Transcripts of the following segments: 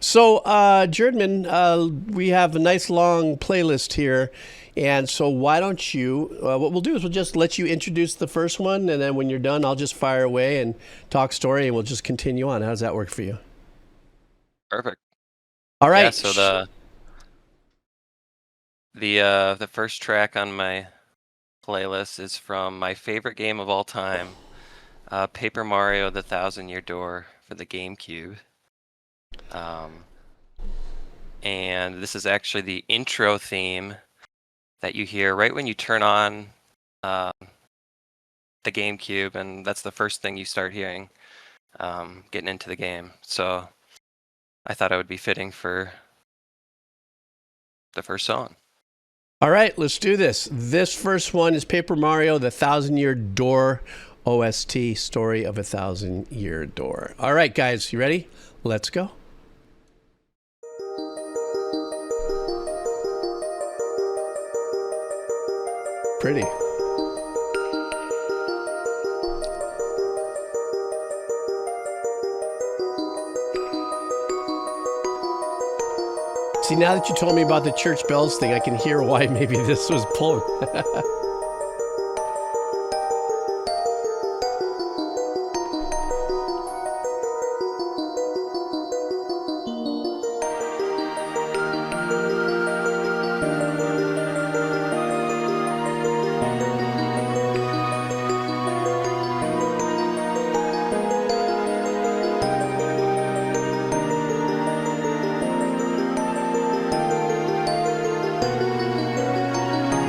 So, Jerdman, we have a nice long playlist here. And so, why don't you? What we'll do is we'll just let you introduce the first one, and then when you're done, I'll just fire away and talk story, and we'll just continue on. How does that work for you? Perfect. All right. Yeah, so the first track on my playlist is from my favorite game of all time, Paper Mario: The Thousand Year Door for the GameCube. And this is actually the intro theme that you hear right when you turn on the GameCube, and that's the first thing you start hearing getting into the game. So I thought it would be fitting for the first song. All right, let's do this. This first one is Paper Mario: The Thousand Year Door OST, Story of a Thousand Year Door. All right, guys, you ready? Let's go. Pretty. See, now that you told me about the church bells thing, I can hear why maybe this was pulling.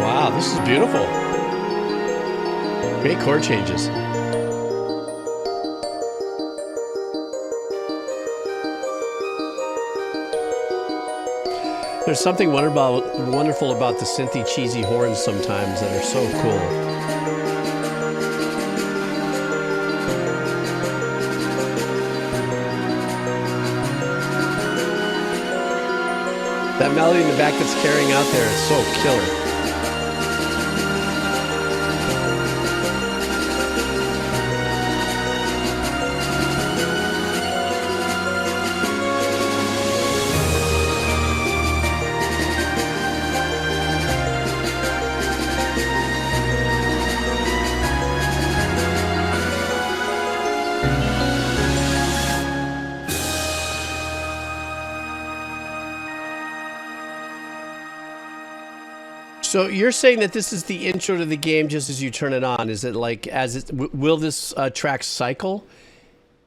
Wow, this is beautiful. Great chord changes. There's something wonderful about the synthy, cheesy horns sometimes that are so cool. That melody in the back that's carrying out there is so killer. So you're saying that this is the intro to the game just as you turn it on. Is it like will this track cycle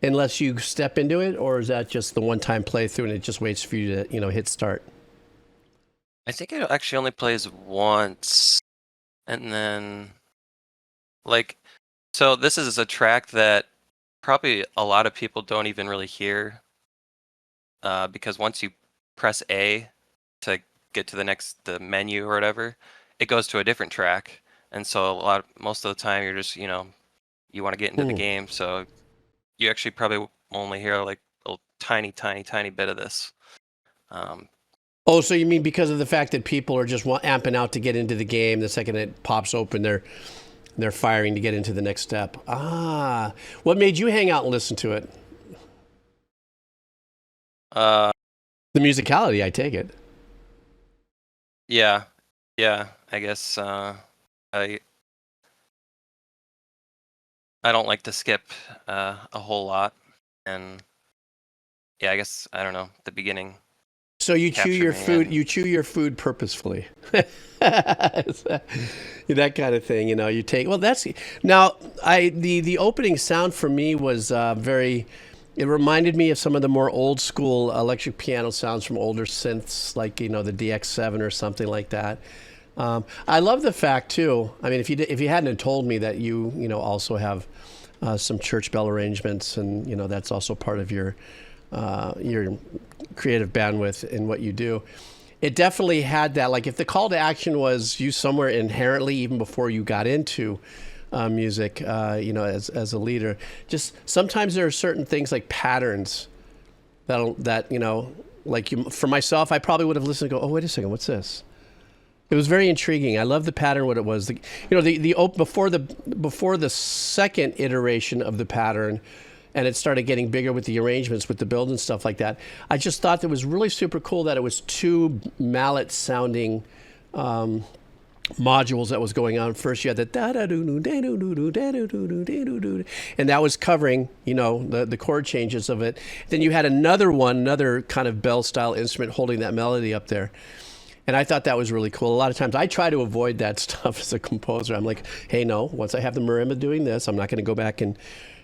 unless you step into it, or is that just the one-time playthrough and it just waits for you to hit start? I think it actually only plays once, and then so this is a track that probably a lot of people don't even really hear, because once you press A to get to the menu or whatever, it goes to a different track, and so most of the time you're just you want to get into the game, so you actually probably only hear like a tiny bit of this. Oh, so you mean because of the fact that people are just amping out to get into the game, the second it pops open, they're firing to get into the next step. Ah, what made you hang out and listen to it? The musicality, I take it. Yeah, I guess I don't like to skip a whole lot, and yeah, I guess I don't know the beginning. So you chew your food. You chew your food purposefully. That kind of thing, You take. Well, that's now. The opening sound for me was very. It reminded me of some of the more old school electric piano sounds from older synths, like the DX7 or something like that. I love the fact too. I mean, if you hadn't told me that you also have some church bell arrangements, and that's also part of your creative bandwidth in what you do. It definitely had that. Like, if the call to action was you somewhere inherently, even before you got into music, as a leader, just sometimes there are certain things like patterns for myself, I probably would have listened and go, oh, wait a second, what's this? It was very intriguing. I love the pattern, what it was. Before the second iteration of the pattern, and it started getting bigger with the arrangements, with the build and stuff like that. I just thought that was really super cool that it was two mallet sounding modules that was going on. First you had the da da doo doo da doo doo doo da doo doo doo da doo doo, and that was covering, you know, the chord changes of it. Then you had another kind of bell style instrument holding that melody up there. And I thought that was really cool. A lot of times I try to avoid that stuff as a composer. I'm like, hey, no, once I have the marimba doing this, I'm not going to go back and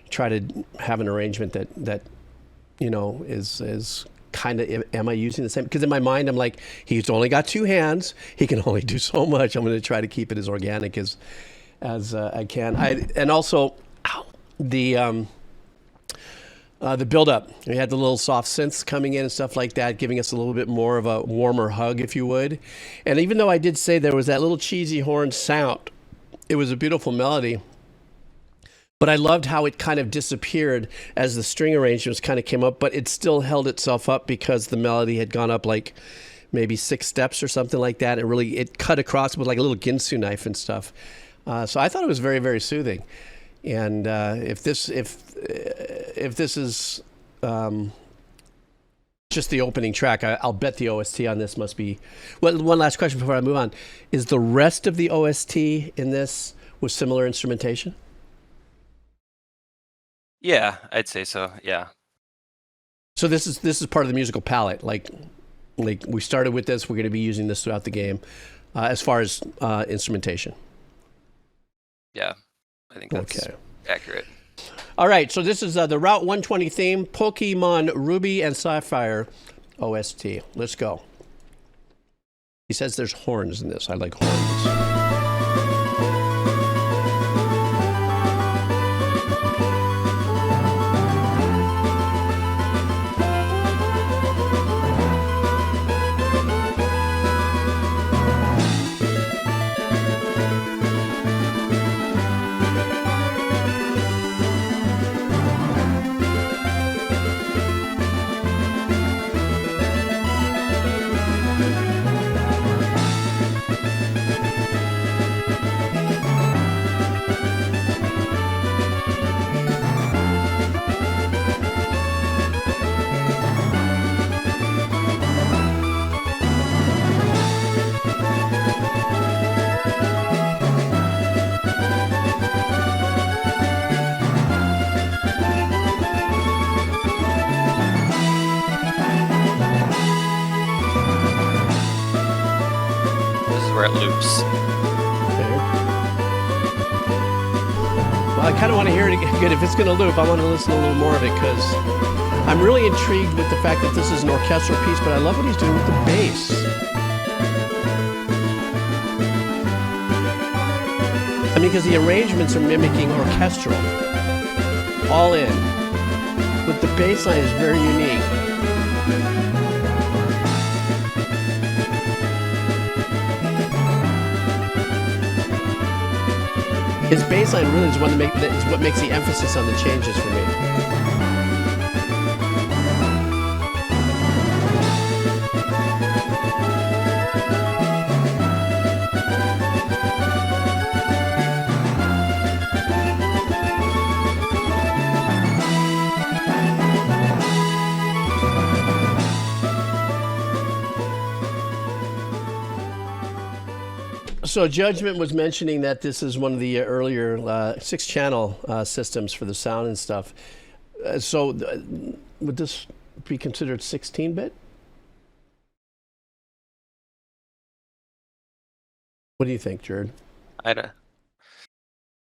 try to have an arrangement that you know, is kind of, am I using the same? Because in my mind, I'm like, he's only got two hands. He can only do so much. I'm going to try to keep it as organic as I can. And also, the build-up. We had the little soft synths coming in and stuff like that, giving us a little bit more of a warmer hug, if you would. And even though I did say there was that little cheesy horn sound, it was a beautiful melody. But I loved how it kind of disappeared as the string arrangements kind of came up, but it still held itself up because the melody had gone up like maybe 6 steps or something like that. It cut across with like a little Ginsu knife and stuff. So I thought it was very, very soothing. And if this is just the opening track, I'll bet the OST on this must be. Well, one last question before I move on: is the rest of the OST in this with similar instrumentation? Yeah, I'd say so. Yeah. So this is part of the musical palette. Like we started with this, we're going to be using this throughout the game, as far as instrumentation. Yeah, I think that's accurate. All right, so this is the Route 120 theme, Pokemon Ruby and Sapphire OST. Let's go. He says there's horns in this. I like horns. Where it loops. Well, I kind of want to hear it again. If it's going to loop, I want to listen to a little more of it, because I'm really intrigued with the fact that this is an orchestral piece, but I love what he's doing with the bass. I mean, because the arrangements are mimicking orchestral. All in. But the bass line is very unique. His bass line really is what makes the emphasis on the changes for me. So Judgment was mentioning that this is one of the earlier 6-channel systems for the sound and stuff. Would this be considered 16-bit? What do you think, Jerd? I don't.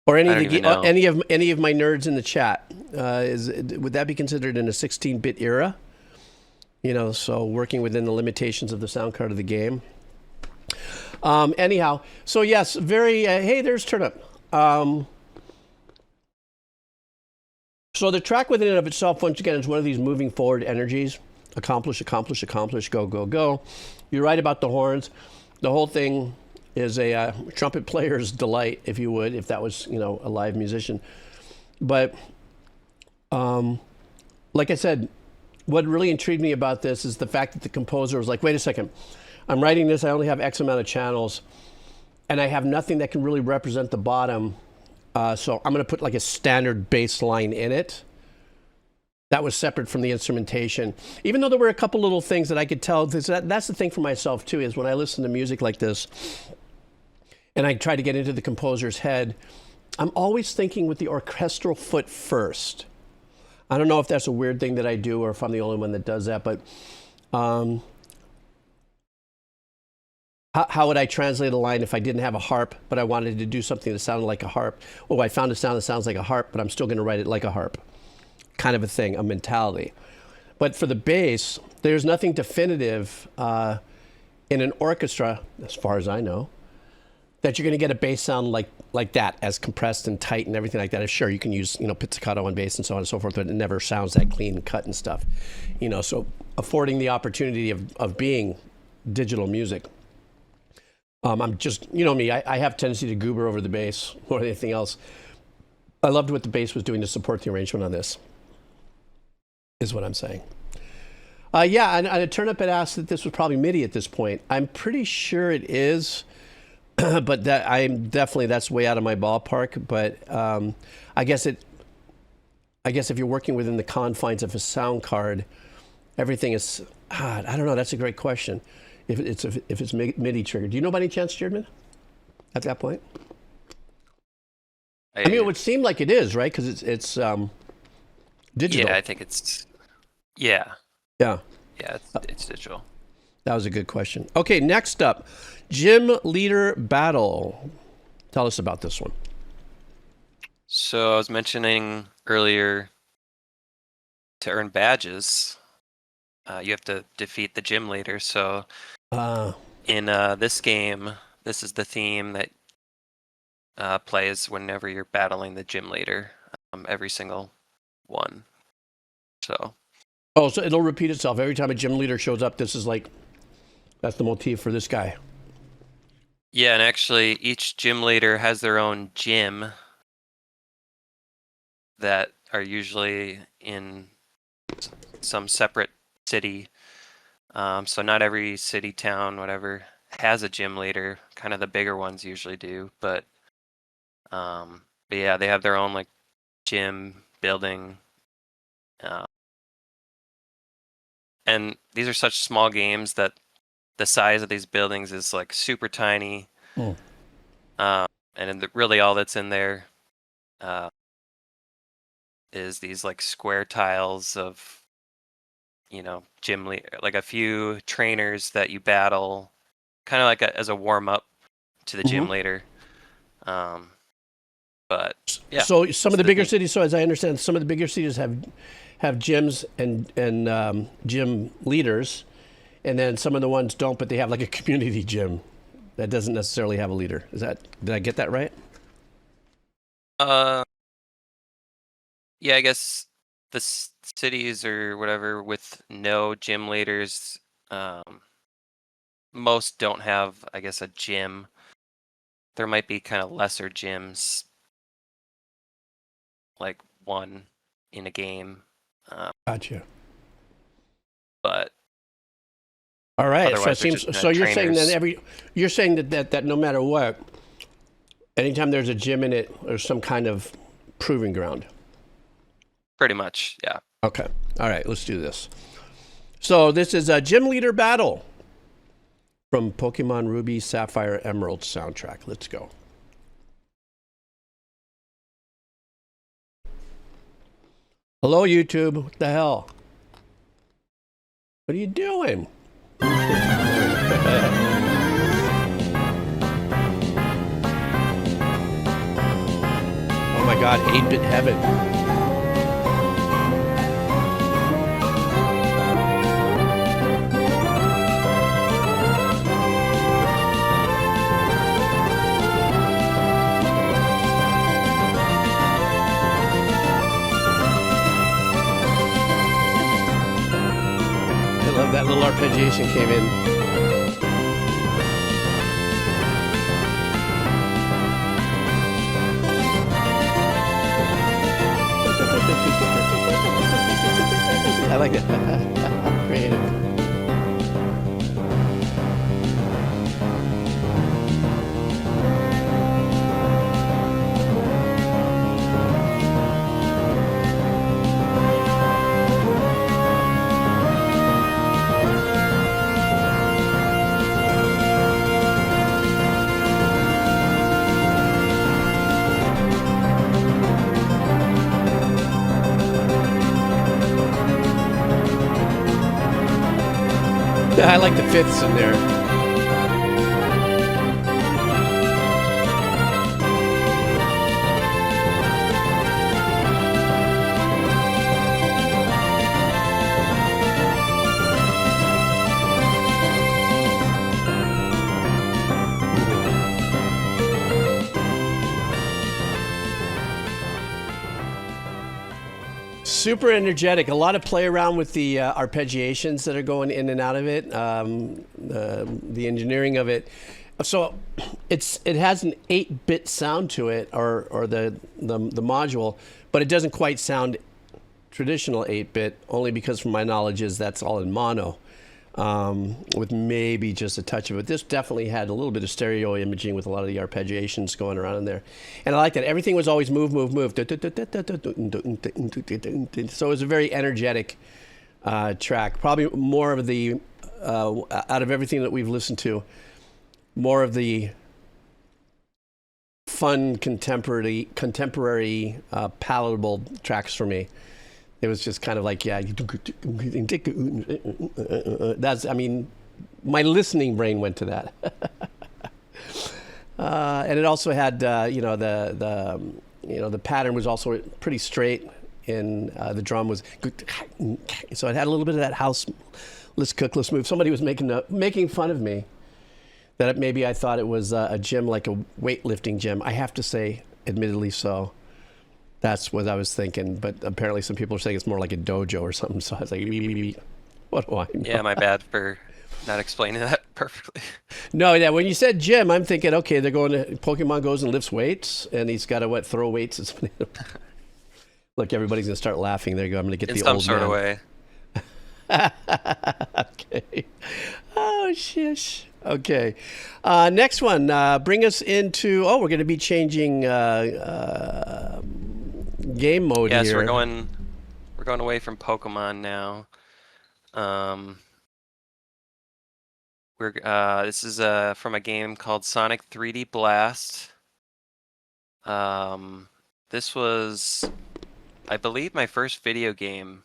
Or any of my nerds in the chat, would that be considered in a 16-bit era? You know, so working within the limitations of the sound card of the game. Anyhow, so yes, very, hey, there's Turnip. So the track within and of itself, once again, is one of these moving forward energies. Accomplish, accomplish, accomplish, go, go, go. You're right about the horns. The whole thing is a trumpet player's delight, if you would, if that was, you know, a live musician. But like I said, what really intrigued me about this is the fact that the composer was like, wait a second, I'm writing this, I only have X amount of channels, and I have nothing that can really represent the bottom, so I'm going to put like a standard bass line in it. That was separate from the instrumentation. Even though there were a couple little things that I could tell, that's the thing for myself too, is when I listen to music like this, and I try to get into the composer's head, I'm always thinking with the orchestral foot first. I don't know if that's a weird thing that I do or if I'm the only one that does that, but how would I translate a line if I didn't have a harp, but I wanted to do something that sounded like a harp? Oh, I found a sound that sounds like a harp, but I'm still going to write it like a harp. Kind of a thing, a mentality. But for the bass, there's nothing definitive in an orchestra, as far as I know, that you're going to get a bass sound like that, as compressed and tight and everything like that. Sure, you can use pizzicato on bass and so on and so forth, but it never sounds that clean and cut and stuff. So affording the opportunity of being digital music. I'm just, me, I have tendency to goober over the bass more than anything else. I loved what the bass was doing to support the arrangement on this, is what I'm saying. Yeah, and Turnip had asked that this was probably MIDI at this point. I'm pretty sure it is, but that's way out of my ballpark. But I guess if you're working within the confines of a sound card, everything is. I don't know. That's a great question. If it's MIDI triggered, do you know by any chance, Jerdman? At that point, I mean, it would seem like it is, right? Because it's digital. Yeah, I think it's. Yeah. Yeah. Yeah, it's digital. That was a good question. Okay, next up, Gym Leader Battle. Tell us about this one. So I was mentioning earlier, to earn badges, you have to defeat the gym leader. So in this game, this is the theme that plays whenever you're battling the gym leader, every single one. So it'll repeat itself every time a gym leader shows up. This is that's the motif for this guy. Yeah, and actually each gym leader has their own gym that are usually in some separate city. So not every city, town, whatever, has a gym leader. Kind of the bigger ones usually do, but yeah, they have their own gym building. And these are such small games that the size of these buildings is super tiny. And really all that's in there is these square tiles of gym a few trainers that you battle, kind of as a warm up to the gym leader. But yeah. So some of the bigger cities. So as I understand, some of the bigger cities have gyms and gym leaders, and then some of the ones don't, but they have a community gym that doesn't necessarily have a leader. Did I get that right? Yeah, I guess the cities or whatever with no gym leaders, most don't have, I guess, a gym. There might be kind of lesser gyms, like one in a game. Gotcha. But all right. So it seems. So you're saying that no matter what, anytime there's a gym in it, there's some kind of proving ground. Pretty much, yeah. Okay. All right. Let's do this. So this is a Gym Leader Battle from Pokemon Ruby, Sapphire, Emerald soundtrack. Let's go. Hello, YouTube. What the hell? What are you doing? Oh my God, 8-bit heaven. That little arpeggiation came in. I like it. Creative. I like the fifths in there. Super energetic. A lot of play around with the arpeggiations that are going in and out of it. The engineering of it. So it has an 8-bit sound to it, or the module, but it doesn't quite sound traditional 8-bit. Only because, from my knowledge, that's all in mono, with maybe just a touch of it. This definitely had a little bit of stereo imaging with a lot of the arpeggiations going around in there, and I like that. Everything was always move. So it was a very energetic track. Probably more of the out of everything that we've listened to, more of the fun contemporary palatable tracks for me. It was just kind of like, yeah, that's, I mean, my listening brain went to that. And it also had, the pattern was also pretty straight, and the drum was, so it had a little bit of that house, let's cook, let's move. Somebody was making fun of me that maybe I thought it was a gym, like a weightlifting gym. I have to say, admittedly so. That's what I was thinking, but apparently some people are saying it's more like a dojo or something. So I was like, what do I know? Yeah, my bad for not explaining that perfectly. No, yeah, when you said gym, I'm thinking, okay, they're going to, Pokemon goes and lifts weights, and he's got to, throw weights. Look, everybody's going to start laughing. There you go. I'm going to get the old man. In some sort of way. Okay. Oh, shish. Okay. Next one. Bring us into, we're going to be changing game mode here. Yeah, so we're going away from Pokemon now. This is from a game called Sonic 3D Blast. This was, I believe, my first video game.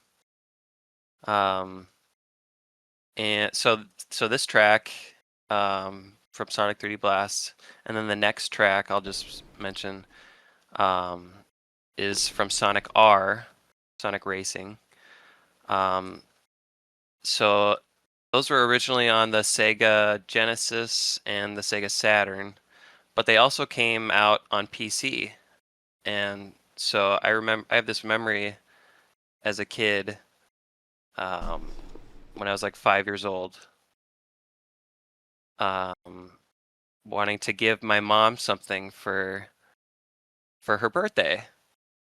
And so this track from Sonic 3D Blast, and then the next track I'll just mention is from Sonic R, Sonic Racing. So those were originally on the Sega Genesis and the Sega Saturn, but they also came out on PC. And so I have this memory as a kid, when I was like 5 years old, wanting to give my mom something for her birthday.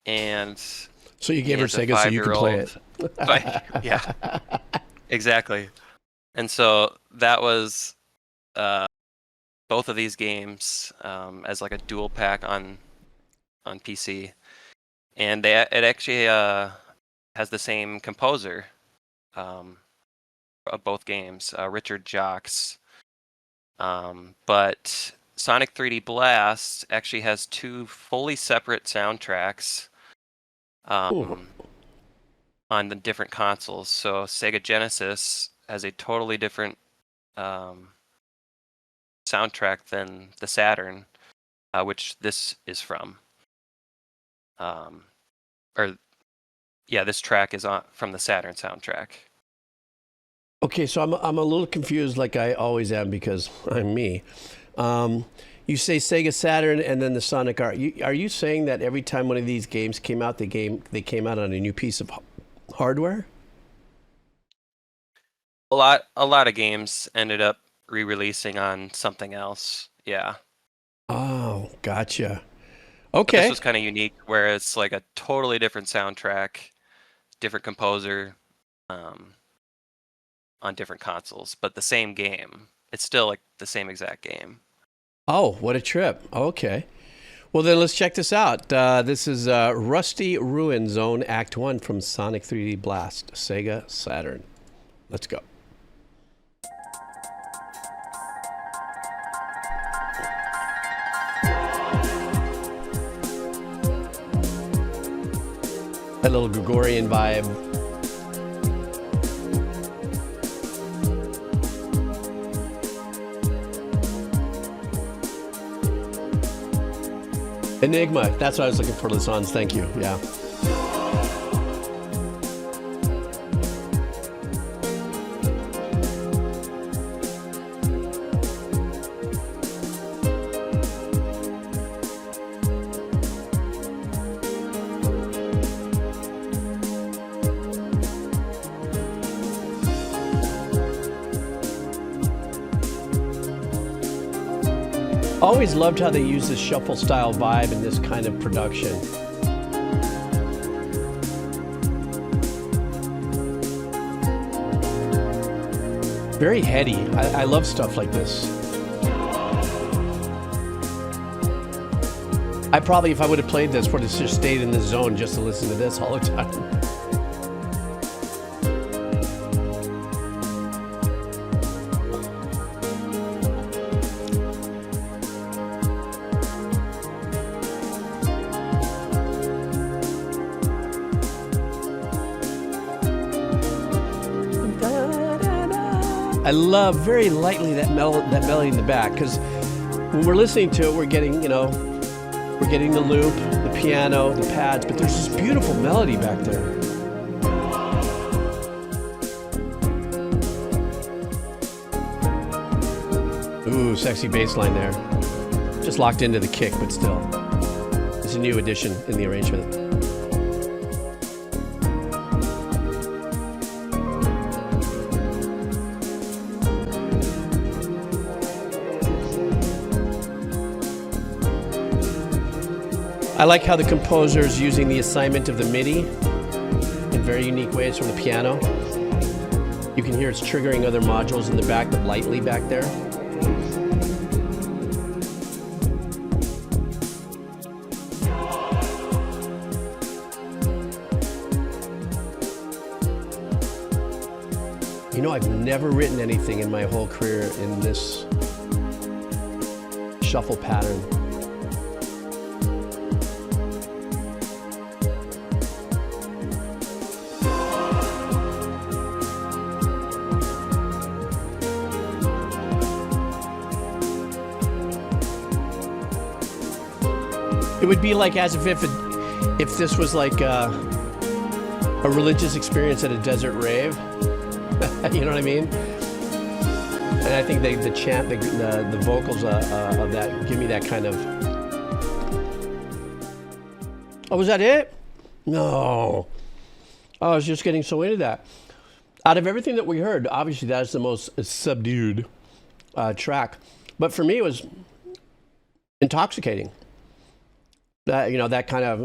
And so you gave her Sega so you could play it. Yeah, exactly. And so that was both of these games as like a dual pack on PC, and it actually has the same composer of both games, Richard Jacques. But Sonic 3D Blast actually has two fully separate soundtracks on the different consoles. So Sega Genesis has a totally different soundtrack than the Saturn, which this is from. This track is from the Saturn soundtrack. Okay, so I'm a little confused, like I always am, because I'm me. You say Sega Saturn and then the Sonic R. Are you saying that every time one of these games came out, they came out on a new piece of hardware? A lot of games ended up re-releasing on something else. Yeah. Oh, gotcha. Okay. But this was kind of unique, where it's like a totally different soundtrack, different composer, on different consoles, but the same game. It's still like the same exact game. Oh, what a trip. Okay. Well, then let's check this out. This is Rusty Ruin Zone Act 1 from Sonic 3D Blast, Sega Saturn. Let's go. That little Gregorian vibe. Enigma. That's what I was looking for, Lassans. Thank you. Yeah. Always loved how they use this shuffle style vibe in this kind of production. Very heady. I love stuff like this. I probably, if I would have played this, would have just stayed in the zone just to listen to this all the time. I love very lightly that melody in the back, because when we're listening to it, we're getting, you know, we're getting the loop, the piano, the pads, but there's this beautiful melody back there. Ooh, sexy bass line there. Just locked into the kick, but still. It's a new addition in the arrangement. I like how the composer is using the assignment of the MIDI in very unique ways from the piano. You can hear it's triggering other modules in the back, but lightly back there. You know, I've never written anything in my whole career in this shuffle pattern. It would be like as if this was like a religious experience at a desert rave. You know what I mean? And I think the chant, the vocals of that give me that kind of. Oh, was that it? No. Oh, I was just getting so into that. Out of everything that we heard, obviously that is the most subdued track. But for me, it was intoxicating. That, you know, that kind of.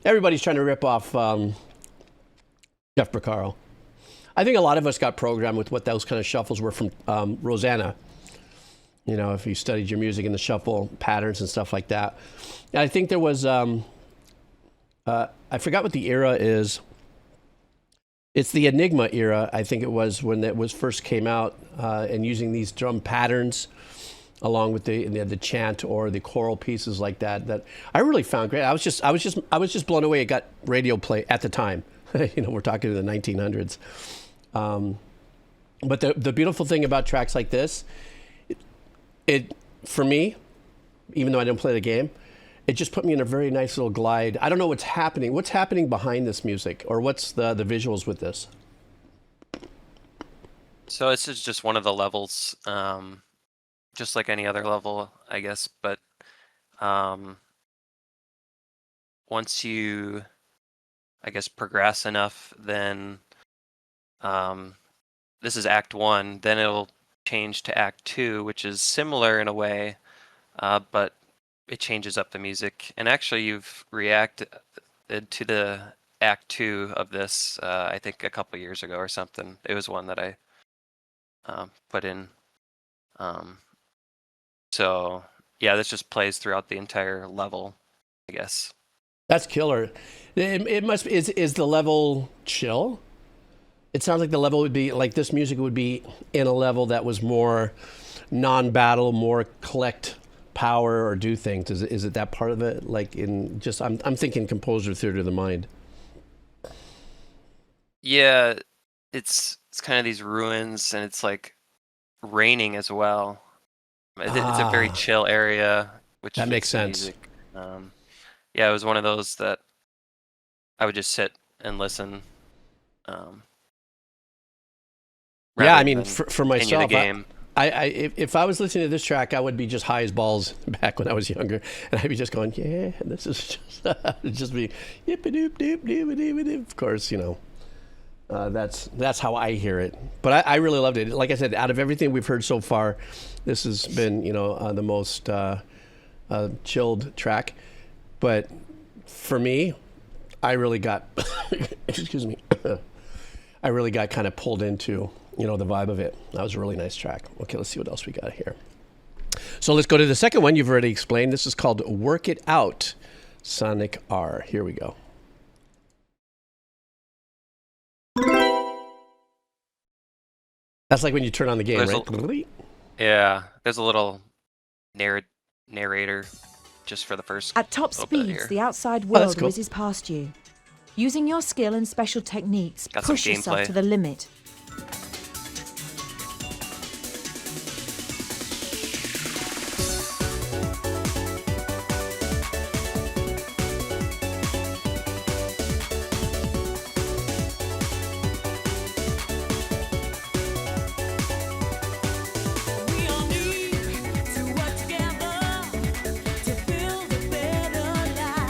Everybody's trying to rip off Jeff Porcaro. I think a lot of us got programmed with what those kind of shuffles were from Rosanna. You know, if you studied your music in the shuffle patterns and stuff like that. And I think there was, I forgot what the era is. It's the Enigma era, I think it was, when it was first came out, and using these drum patterns along with the chant or the choral pieces like that I really found great. I was just blown away. It got radio play at the time. You know, we're talking in the 1900s. But the beautiful thing about tracks like this, it for me, even though I didn't play the game, it just put me in a very nice little glide. I don't know what's happening. What's happening behind this music, or what's the visuals with this? So this is just one of the levels, just like any other level, I guess. But once you, I guess, progress enough, then this is Act 1. Then it'll change to Act 2, which is similar in a way, but it changes up the music. And actually, you've reacted to the Act 2 of this, I think a couple years ago or something. It was one that I put in. So yeah, this just plays throughout the entire level, I guess. That's killer. It must be, is the level chill? It sounds like the level would be like this music would be in a level that was more non-battle, more collect power or do things. Is it that part of it? Like in just I'm thinking composer theater of the mind. Yeah, it's kind of these ruins, and it's like raining as well. It's a very chill area, which that makes fits the sense. music. Yeah, it was one of those that I would just sit and listen. Yeah, I rather mean, than for continue the myself, game. if I was listening to this track, I would be just high as balls back when I was younger, and I'd be just going, yeah, this is just it'd just be yip doop doop doop doop doop. Of course, you know, that's how I hear it. But I really loved it. Like I said, out of everything we've heard so far, this has been, you know, the most chilled track. But for me, I really got excuse me, I really got kind of pulled into, you know, the vibe of it. That was a really nice track. Okay, let's see what else we got here. So let's go to the second one you've already explained. This is called Work It Out, Sonic R. Here we go. That's like when you turn on the game, right? Yeah, there's a little narrator just for the first. At top speeds, the outside world whizzes past you. Using your skill and special techniques, push yourself to the limit.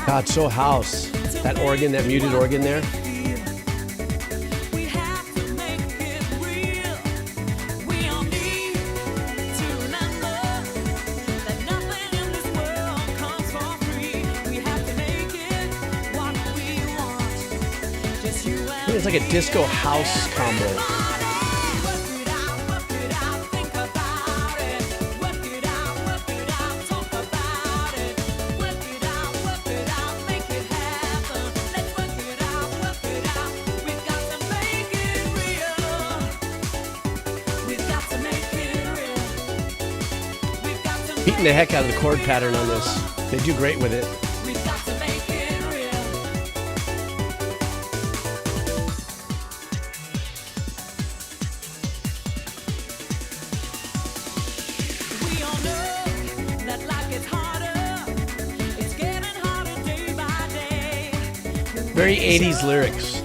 God, so house. That organ, that muted organ there. It's like a disco house combo. Beating the heck out of the chord pattern on this. They do great with it. Very 80s lyrics.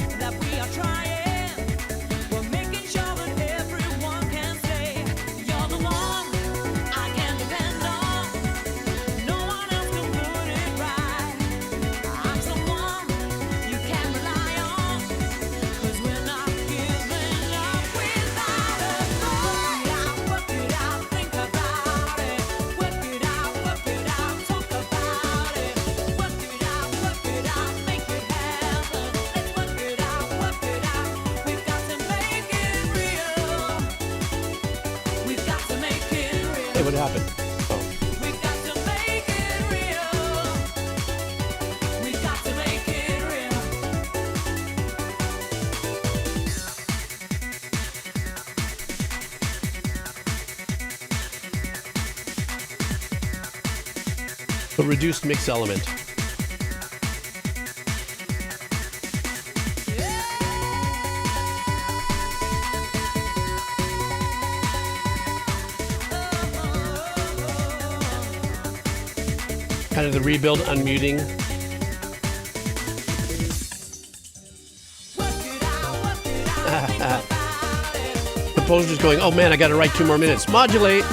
What happened? Oh. We've got to make it real. We've got to make it real. A reduced mix element. Kind of the rebuild, unmuting. Composer's going, oh man, I got to write 2 more minutes. Modulate.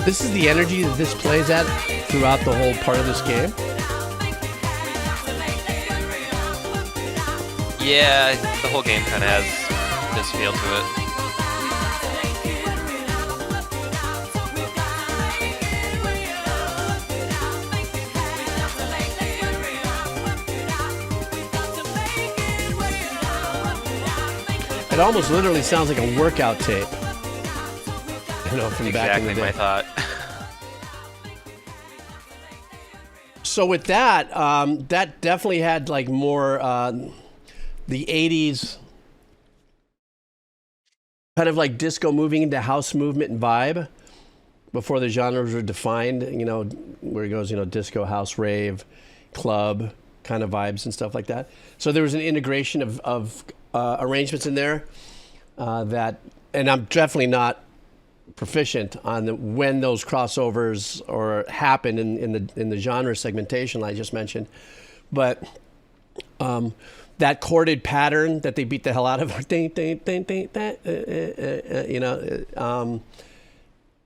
This is the energy that this plays at throughout the whole part of this game. Yeah, the whole game kind of has this feel to it. It almost literally sounds like a workout tape. You know, from back in the day. Exactly my thought. So with that, that definitely had like more the 80s kind of like disco moving into house movement and vibe before the genres were defined, you know, where it goes, you know, disco, house, rave, club kind of vibes and stuff like that. So there was an integration of arrangements in there that, and I'm definitely not proficient on when those crossovers or happen in the genre segmentation I just mentioned, but that chorded pattern that they beat the hell out of, ding, ding, ding, ding, you know,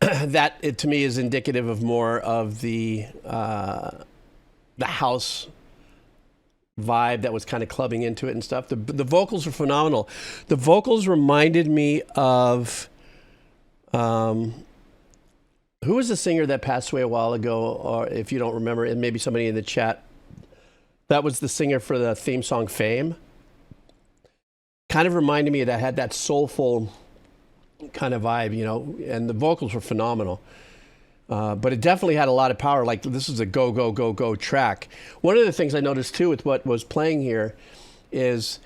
that it, to me is indicative of more of the house vibe that was kind of clubbing into it and stuff. The vocals were phenomenal. The vocals reminded me of who was the singer that passed away a while ago, or if you don't remember, and maybe somebody in the chat, that was the singer for the theme song Fame. Kind of reminded me that had that soulful kind of vibe, you know, and the vocals were phenomenal. But it definitely had a lot of power. Like, this is a go, go, go, go track. One of the things I noticed, too, with what was playing here is,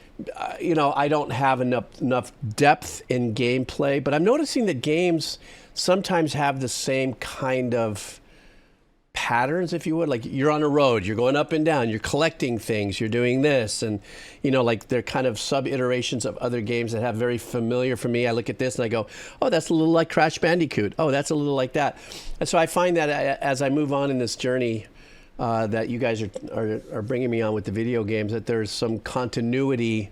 you know, I don't have enough depth in gameplay, but I'm noticing that games sometimes have the same kind of patterns, if you would. Like, you're on a road, you're going up and down, you're collecting things, you're doing this, and you know, like, they're kind of sub-iterations of other games that have very familiar for me. I look at this and I go, oh, that's a little like Crash Bandicoot. Oh, that's a little like that. And so I find that as I move on in this journey that you guys are bringing me on with the video games, that there's some continuity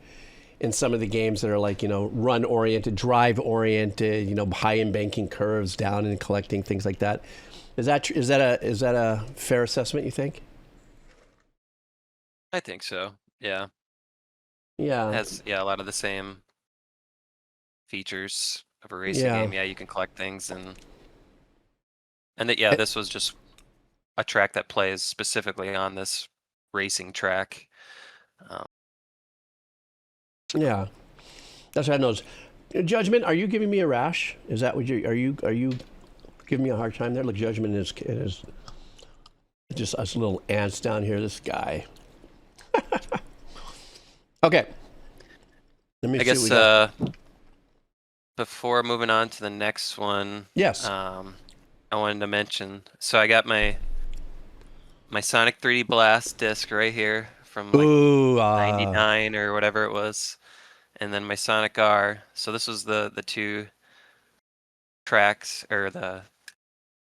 in some of the games that are like, you know, run-oriented, drive-oriented, you know, high embanking curves down and collecting things like that. Is that a fair assessment, you think? I think so. Yeah. Yeah. It has a lot of the same features of a racing game. Yeah, you can collect things and this was just a track that plays specifically on this racing track. Yeah. That's what I noticed. Judgment, are you giving me a rash? Is that what are you giving me a hard time there? Look, Judgment is just us little ants down here. This guy. Okay. Let me I see guess before moving on to the next one, yes. I wanted to mention. So I got my Sonic 3D Blast disc right here from like 99 or whatever it was, and then my Sonic R. So this was the two tracks, or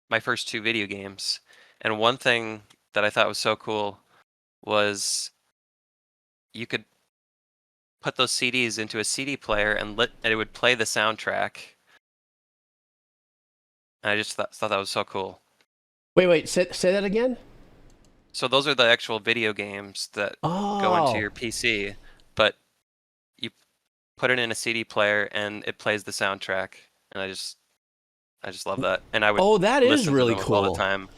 my first two video games. And one thing that I thought was so cool was you could put those CDs into a CD player and it would play the soundtrack. And I just thought that was so cool. Wait, say that again? So those are the actual video games that go into your PC, but you put it in a CD player and it plays the soundtrack. And I just love that. And I would that is really cool all the time.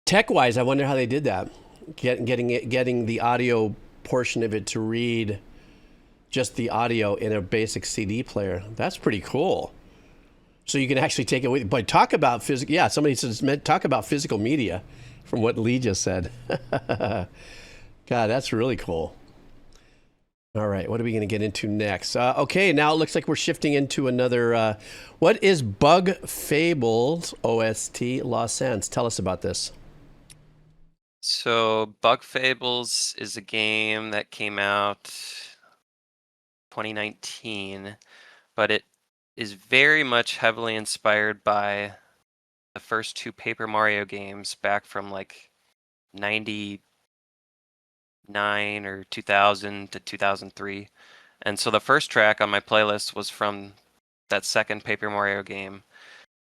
Tech-wise, I wonder how they did that. Getting the audio portion of it to read just the audio in a basic CD player. That's pretty cool. So you can actually take it with you. But talk about physical. Yeah, somebody says talk about physical media, from what Lee just said. God, that's really cool. All right, what are we going to get into next? Okay, now it looks like we're shifting into another. What is Bug Fables OST Lost Sands? Tell us about this. So Bug Fables is a game that came out 2019, but it is very much heavily inspired by the first two Paper Mario games back from like 99 or 2000 to 2003. And so the first track on my playlist was from that second Paper Mario game.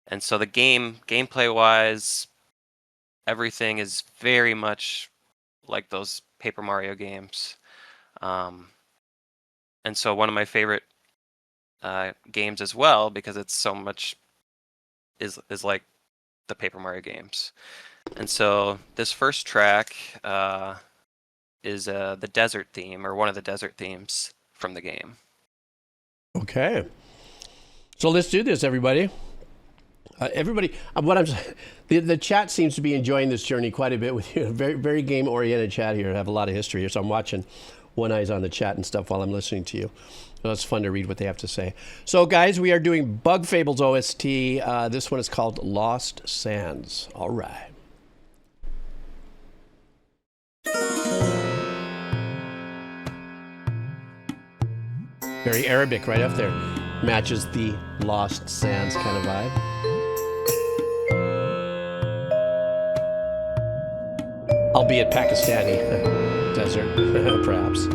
And so the gameplay wise, everything is very much like those Paper Mario games. And so one of my favorite games as well, because it's so much is like the Paper Mario games. And so this first track is the desert theme, or one of the desert themes from the game. Okay. So let's do this, everybody. Everybody, the chat seems to be enjoying this journey quite a bit with you. Very, very game-oriented chat here. I have a lot of history here, so I'm watching one eye's on the chat and stuff while I'm listening to you. So it's fun to read what they have to say. So, guys, we are doing Bug Fables OST. This one is called Lost Sands. All right. Very Arabic right up there. Matches the Lost Sands kind of vibe. Albeit Pakistani desert, perhaps.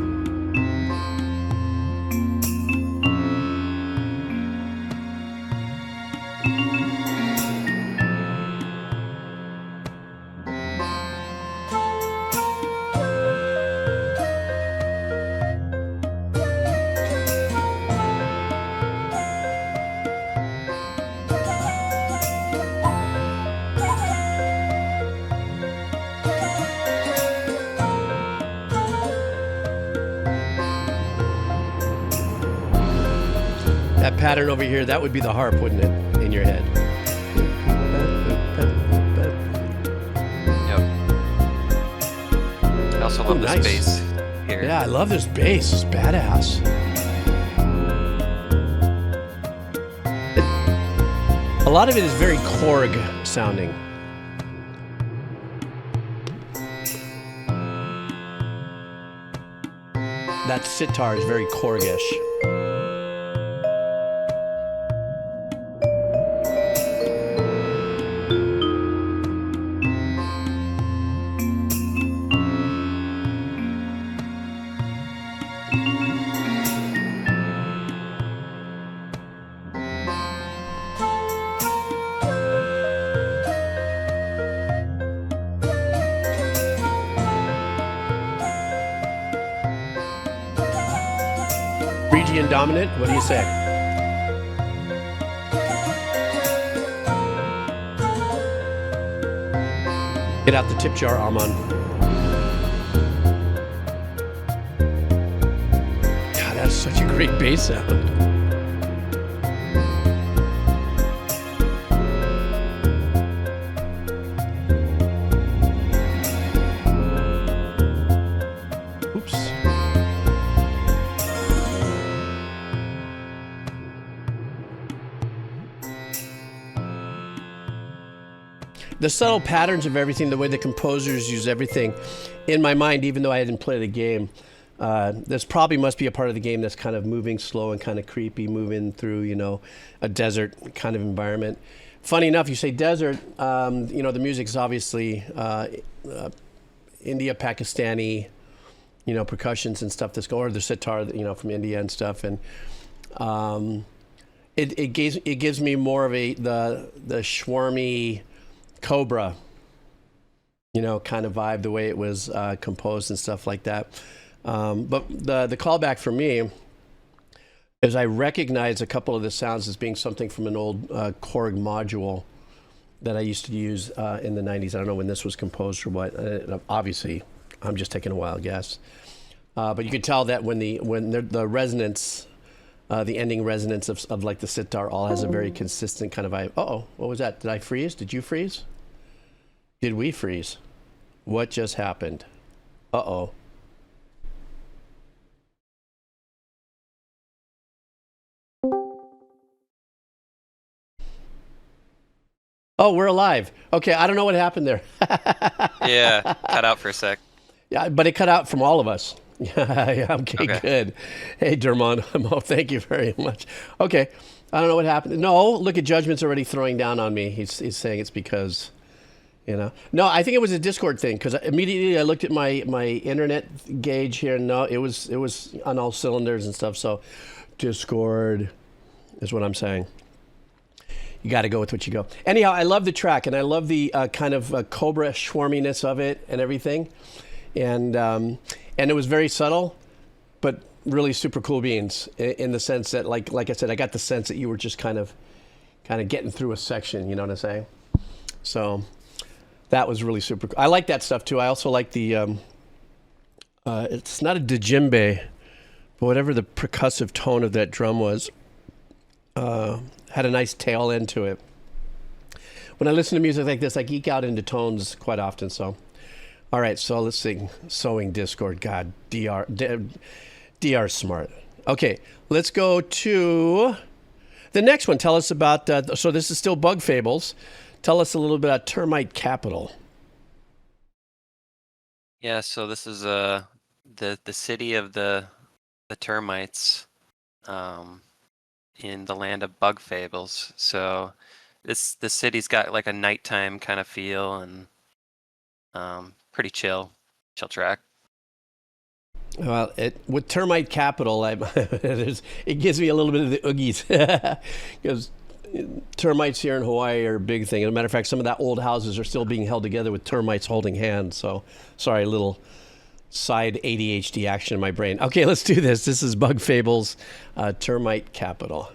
That pattern over here, that would be the harp, wouldn't it, in your head? Yep. I also love this bass here. Yeah, I love this bass. It's badass. A lot of it is very Korg sounding. That sitar is very Korgish. Dominant, what do you say? Get out the tip jar, Armand. God, that's such a great bass sound. The subtle patterns of everything, the way the composers use everything, in my mind, even though I didn't play the game, this probably must be a part of the game that's kind of moving slow and kind of creepy, moving through, you know, a desert kind of environment. Funny enough, you say desert, you know, the music's obviously India, Pakistani, you know, percussions and stuff that's going, or the sitar, you know, from India and stuff, and it gives me more of the Schwarmy Cobra, you know, kind of vibe, the way it was composed and stuff like that. But the callback for me is I recognize a couple of the sounds as being something from an old Korg module that I used to use in the 90s. I don't know when this was composed or what. Obviously, I'm just taking a wild guess. But you could tell that when the resonance, the ending resonance of like the sitar all has a very consistent kind of vibe. Uh-oh, what was that? Did I freeze? Did you freeze? Did we freeze? What just happened? Uh-oh. Oh, we're alive. Okay, I don't know what happened there. Yeah, cut out for a sec. Yeah, but it cut out from all of us. Yeah, okay, good. Hey, Jerdman, oh, thank you very much. Okay, I don't know what happened. No, look at Judgment's already throwing down on me. He's saying it's because, you know. No, I think it was a Discord thing, because immediately I looked at my internet gauge here, and no, it was on all cylinders and stuff, so Discord is what I'm saying. You got to go with what you go. Anyhow, I love the track, and I love the kind of Cobra swarminess of it and everything. And it was very subtle, but really super cool beans in the sense that, like I said, I got the sense that you were just kind of getting through a section. You know what I'm saying? So that was really super cool. I like that stuff too. I also like the it's not a djembe, but whatever the percussive tone of that drum was, had a nice tail end to it. When I listen to music like this, I geek out into tones quite often. So, all right, so let's sing Sewing Discord. God, DR smart. Okay, let's go to the next one. Tell us about, so this is still Bug Fables. Tell us a little bit about Termite Capital. Yeah, so this is the city of the termites in the land of Bug Fables. So this city's got like a nighttime kind of feel and pretty chill track. Well, with Termite Capital, it gives me a little bit of the oogies because termites here in Hawaii are a big thing. As a matter of fact, some of that old houses are still being held together with termites holding hands. So, sorry, a little side ADHD action in my brain. Okay, let's do this. This is Bug Fables, Termite Capital.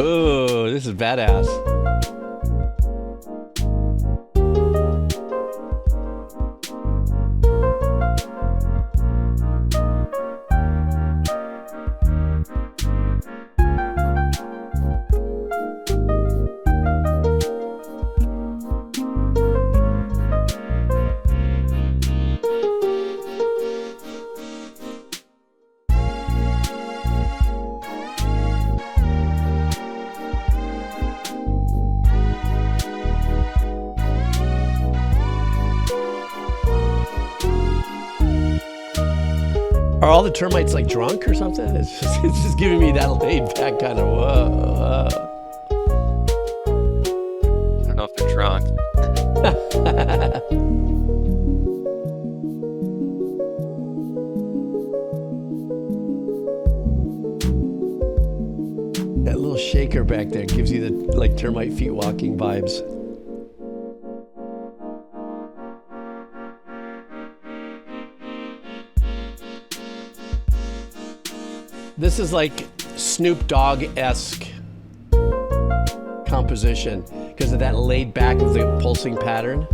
Oh, this is badass. Are all the termites like drunk or something? It's just giving me that laid back kind of whoa. I don't know if they're drunk. That little shaker back there gives you the like termite feet walking vibes. This is like Snoop Dogg-esque composition because of that laid back of the pulsing pattern.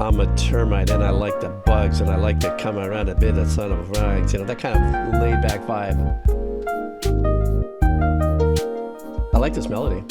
I'm a termite and I like the bugs and I like to come around a bit of son of rags, you know, that kind of laid back vibe. I like this melody.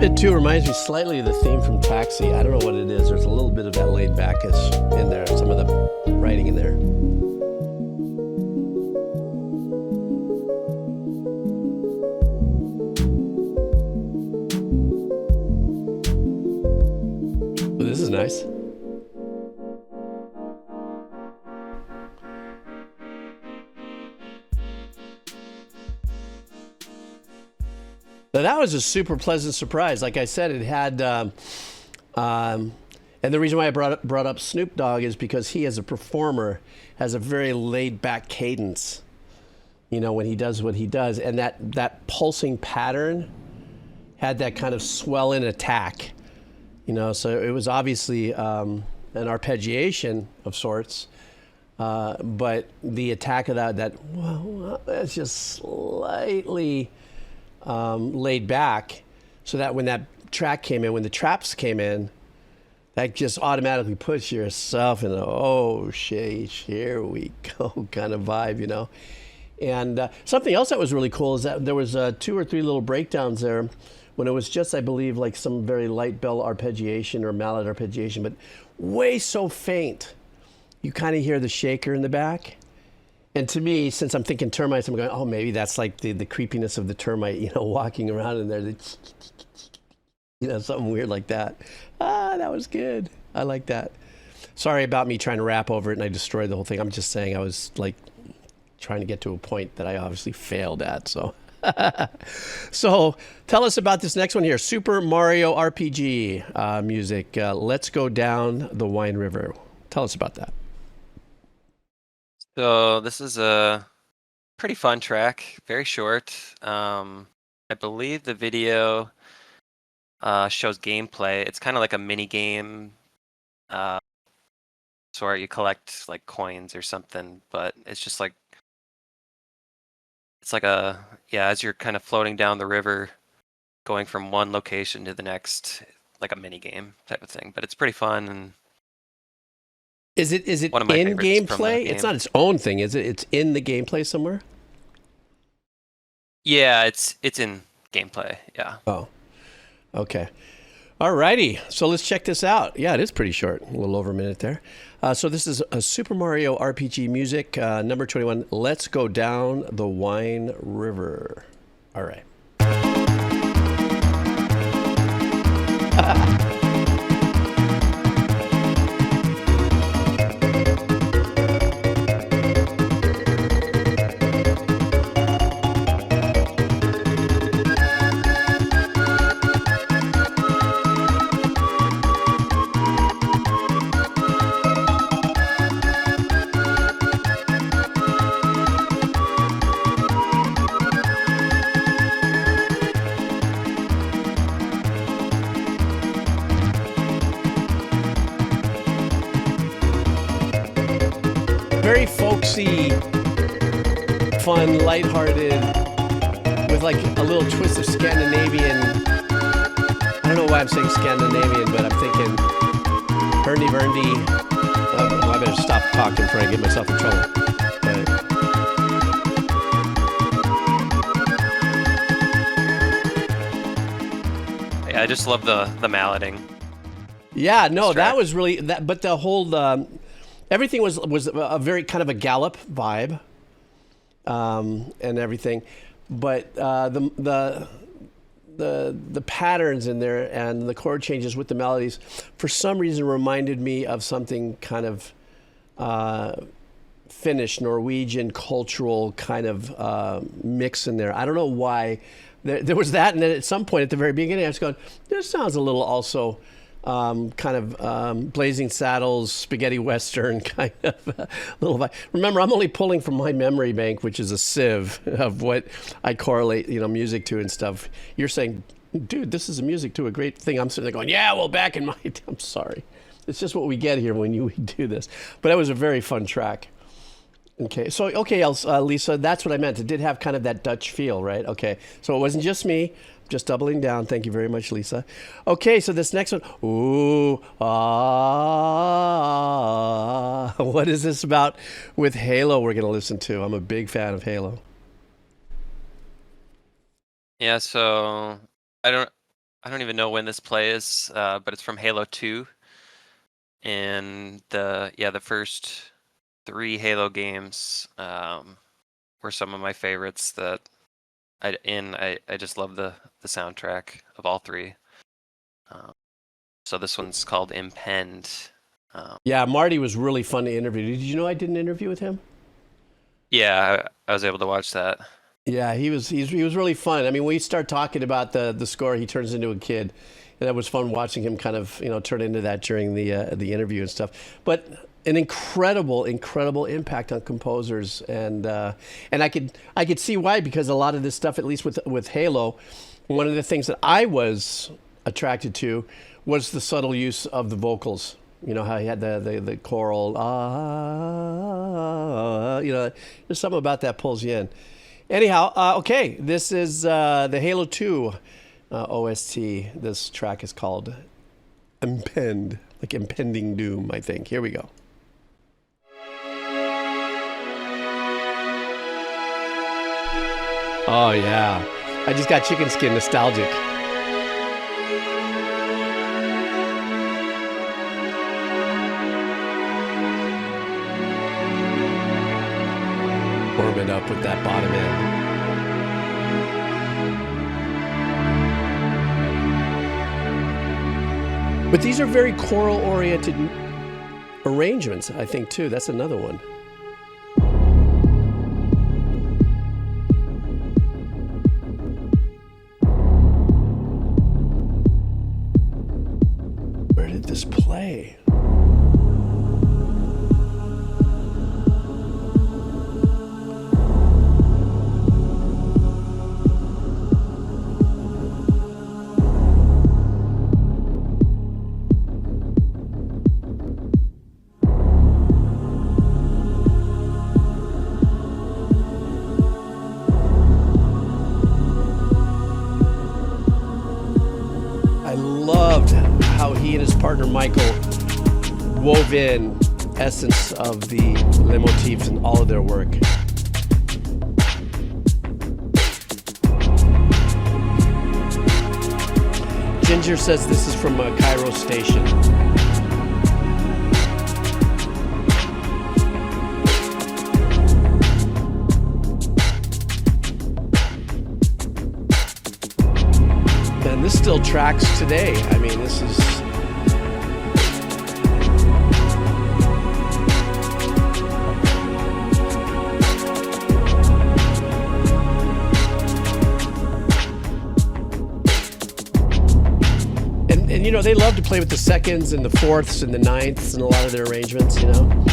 It too reminds me slightly of the theme from Taxi. I don't know what it is. There's a little bit of that laid backness in there, some of the writing in there. Well, this is nice. Now, that was a super pleasant surprise. Like I said, it had, and the reason why I brought up Snoop Dogg is because he, as a performer, has a very laid-back cadence. You know, when he does what he does, and that pulsing pattern had that kind of swell-in attack. You know, so it was obviously an arpeggiation of sorts, but the attack of that's just slightly laid back, so that when that track came in, when the traps came in, that just automatically puts yourself in a, oh shit, here we go kind of vibe, you know. And something else that was really cool is that there was 2 or 3 little breakdowns there when it was just, I believe, like some very light bell arpeggiation or mallet arpeggiation, but way so faint. You kind of hear the shaker in the back. And to me, since I'm thinking termites, I'm going, oh, maybe that's like the creepiness of the termite, you know, walking around in there. Something weird like that. That was good. I like that. Sorry about me trying to rap over it and I destroyed the whole thing. I'm just saying I was like trying to get to a point that I obviously failed at. So, so tell us about this next one here. Super Mario RPG music. Let's Go Down the Wine River. Tell us about that. So this is a pretty fun track. Very short. I believe the video shows gameplay. It's kind of like a mini game. So you collect like coins or something, but it's just like as you're kind of floating down the river, going from one location to the next, like a mini game type of thing. But it's pretty fun. And is it in gameplay? It's not its own thing, is it? It's in the gameplay somewhere. Yeah, it's in gameplay. Yeah. Oh, okay. All righty. So let's check this out. Yeah, it is pretty short. A little over a minute there. So this is a Super Mario RPG music, number 21. Let's Go Down the Wine River. All right. Very folksy, fun, lighthearted, with like a little twist of Scandinavian. I don't know why I'm saying Scandinavian, but I'm thinking hurdy-burdy. Well, I better stop talking before I get myself in trouble. Yeah, I just love the meloding. Yeah, no, that was really that. But the whole. Everything was a very kind of a gallop vibe, and everything, but the patterns in there and the chord changes with the melodies, for some reason, reminded me of something kind of Finnish, Norwegian cultural kind of mix in there. I don't know why. There was that, and then at some point at the very beginning, I was going, "This sounds a little also." Kind of Blazing Saddles, spaghetti western kind of little vibe. Remember, I'm only pulling from my memory bank, which is a sieve of what I correlate, music to and stuff. You're saying, dude, this is music to a great thing. I'm sitting there going, yeah, well, back in my I'm sorry. It's just what we get here when we do this. But that was a very fun track. Okay, so, Lisa, that's what I meant. It did have kind of that Dutch feel, right? Okay, so it wasn't just me. Just doubling down. Thank you very much, Lisa. Okay, so this next one. What is this about with Halo we're going to listen to? I'm a big fan of Halo. Yeah, so I don't even know when this plays, but it's from Halo 2. And the first 3 Halo games were some of my favorites that I just love the soundtrack of all 3. So this one's called Impend. Yeah, Marty was really fun to interview. Did you know I did an interview with him? Yeah, I was able to watch that. Yeah, he was really fun. I mean, we start talking about the score, he turns into a kid, and that was fun watching him kind of turn into that during the interview and stuff. But an incredible impact on composers, and I could see why, because a lot of this stuff, at least with Halo, one of the things that I was attracted to was the subtle use of the vocals. How he had the choral, there's something about that pulls you in. Anyhow, okay, this is the Halo 2 OST. This track is called Impend, like impending doom, I think. Here we go. Oh, yeah. I just got chicken skin nostalgic. Warm it up with that bottom end. But these are very choral-oriented arrangements, I think, too. That's another one. Where did this play? Partner Michael wove in essence of the leitmotifs in all of their work. Ginger says this is from Cairo Station. And this still tracks today. I mean, this is... And you know, they love to play with the seconds and the fourths and the ninths in a lot of their arrangements, you know.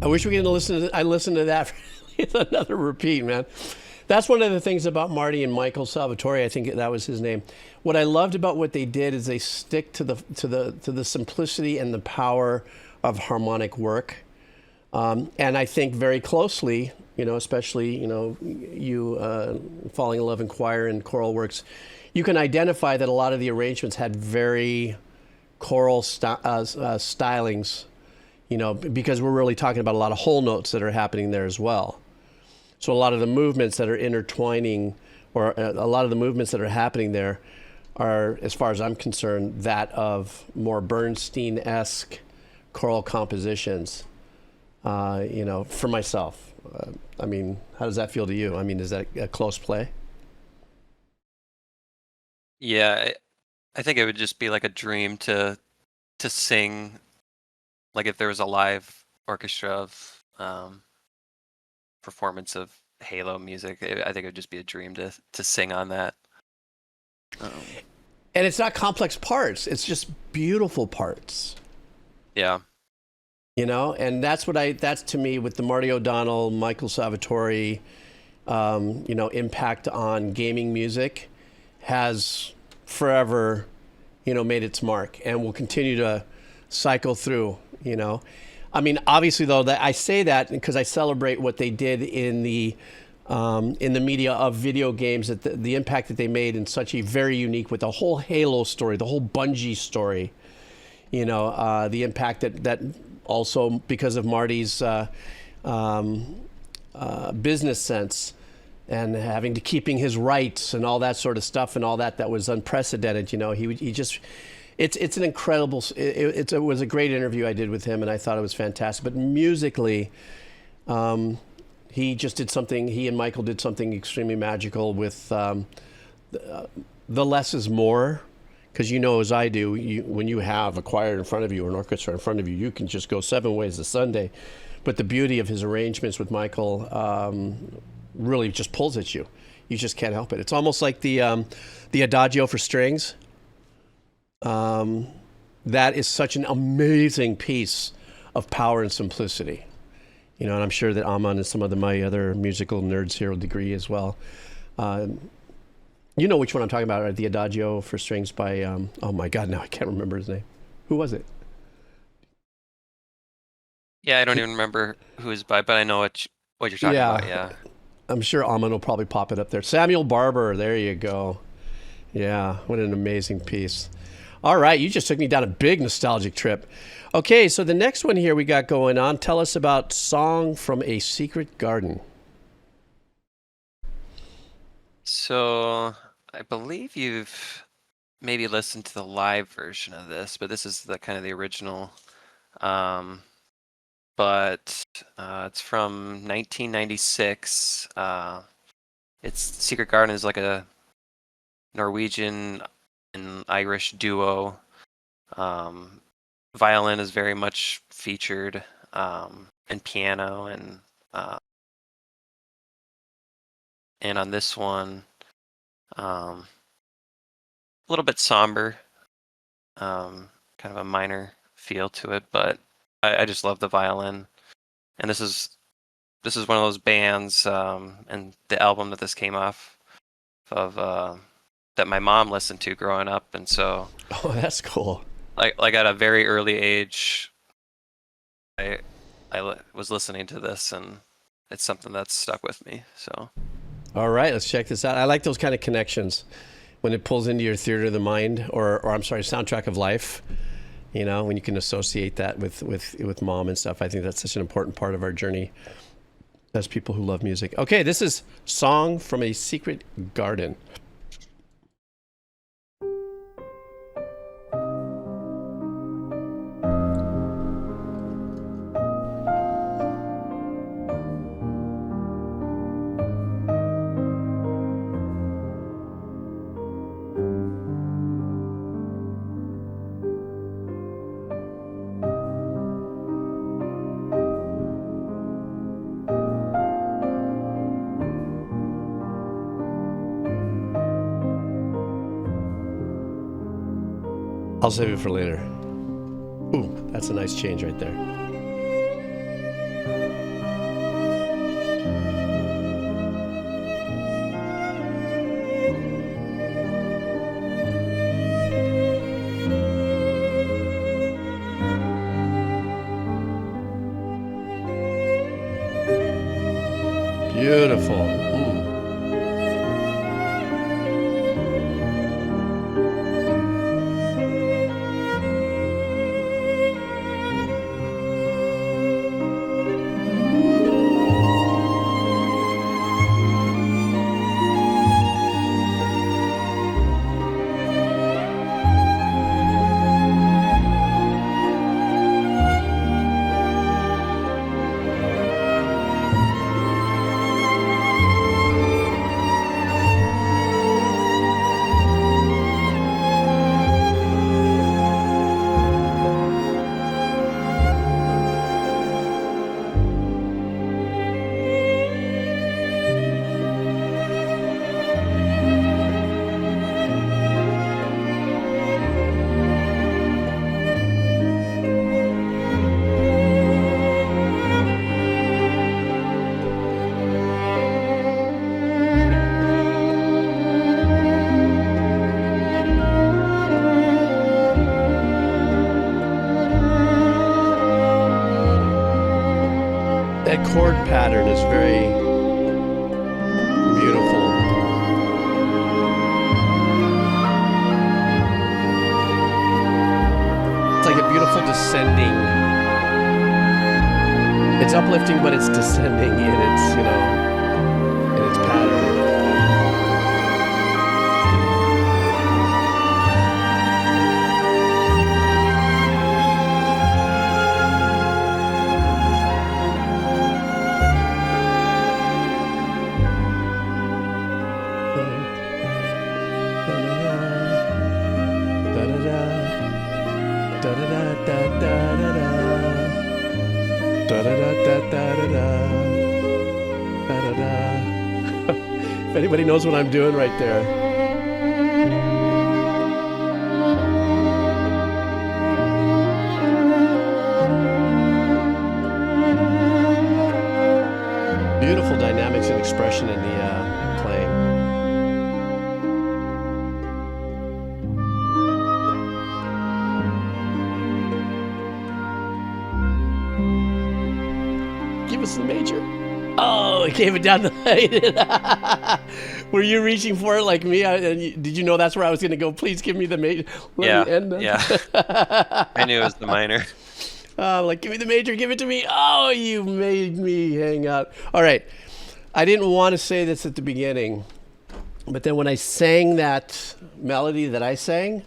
I wish we could listen to. I listened to that. It's another repeat, man. That's one of the things about Marty and Michael Salvatore. I think that was his name. What I loved about what they did is they stick to the simplicity and the power of harmonic work, and I think very closely, you know, especially you falling in love in choir and choral works, you can identify that a lot of the arrangements had very choral stylings, you know, because we're really talking about a lot of whole notes that are happening there as well. So a lot of the movements that are intertwining, or a lot of the movements that are happening there are, as far as I'm concerned, that of more Bernstein-esque choral compositions, you know, for myself. I mean, how does that feel to you? I mean, is that a close play? Yeah, I think it would just be like a dream to sing, like if there was a live orchestra of performance of Halo music. I think it would just be a dream to sing on that. And it's not complex parts. It's just beautiful parts. Yeah. You know, and that's to me with the Marty O'Donnell, Michael Salvatore, you know, impact on gaming music has forever, you know, made its mark and will continue to cycle through, you know. I mean, obviously, though, that I say that because I celebrate what they did in the media of video games, that the impact that they made in such a very unique, with the whole Halo story, the whole Bungie story, you know, the impact that also because of Marty's business sense and having to keeping his rights and all that sort of stuff and all that was unprecedented. You know, he just. It's an incredible. It was a great interview I did with him, and I thought it was fantastic. But musically, he just did something. He and Michael did something extremely magical with the less is more, because you know as I do, when you have a choir in front of you or an orchestra in front of you, you can just go 7 ways to Sunday. But the beauty of his arrangements with Michael really just pulls at you. You just can't help it. It's almost like the Adagio for strings. That is such an amazing piece of power and simplicity, you know, and I'm sure that Aman and some of my other musical nerds here will agree as well. You know which one I'm talking about, right? The Adagio for strings by, oh my God, now I can't remember his name. Who was it? Yeah, I don't even remember who is by, but I know what you're talking about, yeah. I'm sure Aman will probably pop it up there. Samuel Barber, there you go. Yeah, what an amazing piece. All right, you just took me down a big nostalgic trip. Okay, so the next one here we got going on. Tell us about Song from a Secret Garden. So I believe you've maybe listened to the live version of this, but this is the kind of the original. But it's from 1996. It's Secret Garden is like a Norwegian and Irish duo. Violin is very much featured, and piano, and on this one, a little bit somber, kind of a minor feel to it, but I just love the violin, and this is one of those bands, and the album that this came off of, that my mom listened to growing up, and so. Oh, that's cool. Like at a very early age, I was listening to this, and it's something that's stuck with me. So. All right, let's check this out. I like those kind of connections when it pulls into your theater of the mind, or I'm sorry, soundtrack of life. You know, when you can associate that with mom and stuff. I think that's such an important part of our journey as people who love music. Okay, this is Song from a Secret Garden. I'll save it for later. Ooh, that's a nice change right there. Beautiful. That chord pattern is very beautiful. It's like a beautiful descending. It's uplifting, but it's descending in its, in its pattern. If anybody knows what I'm doing right there. Beautiful dynamics and expression in the playing. Give us the major. Oh, it gave it down the Were you reaching for it like me? Did you know that's where I was going to go? Please give me the major. Yeah. I knew it was the minor. Like, give me the major, give it to me. Oh, you made me hang out. All right. I didn't want to say this at the beginning, But then when I sang that melody that I sang,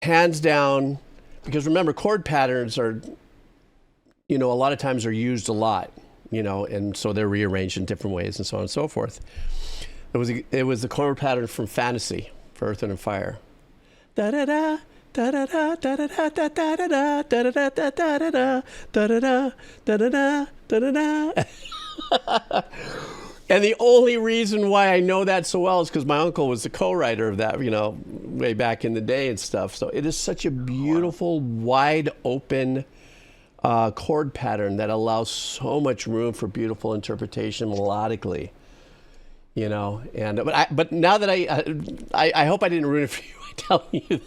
hands down, because remember, chord patterns are, a lot of times are used a lot, and so they're rearranged in different ways and so on and so forth. It was the chord pattern from Fantasy for Earth, Wind, and Fire. Da da da da da da da da da da da da da da da da da da da da. And the only reason why I know that so well is because my uncle was the co-writer of that, way back in the day and stuff. So it is such a beautiful, wide open chord pattern that allows so much room for beautiful interpretation melodically. But now that I hope I didn't ruin it for you by telling you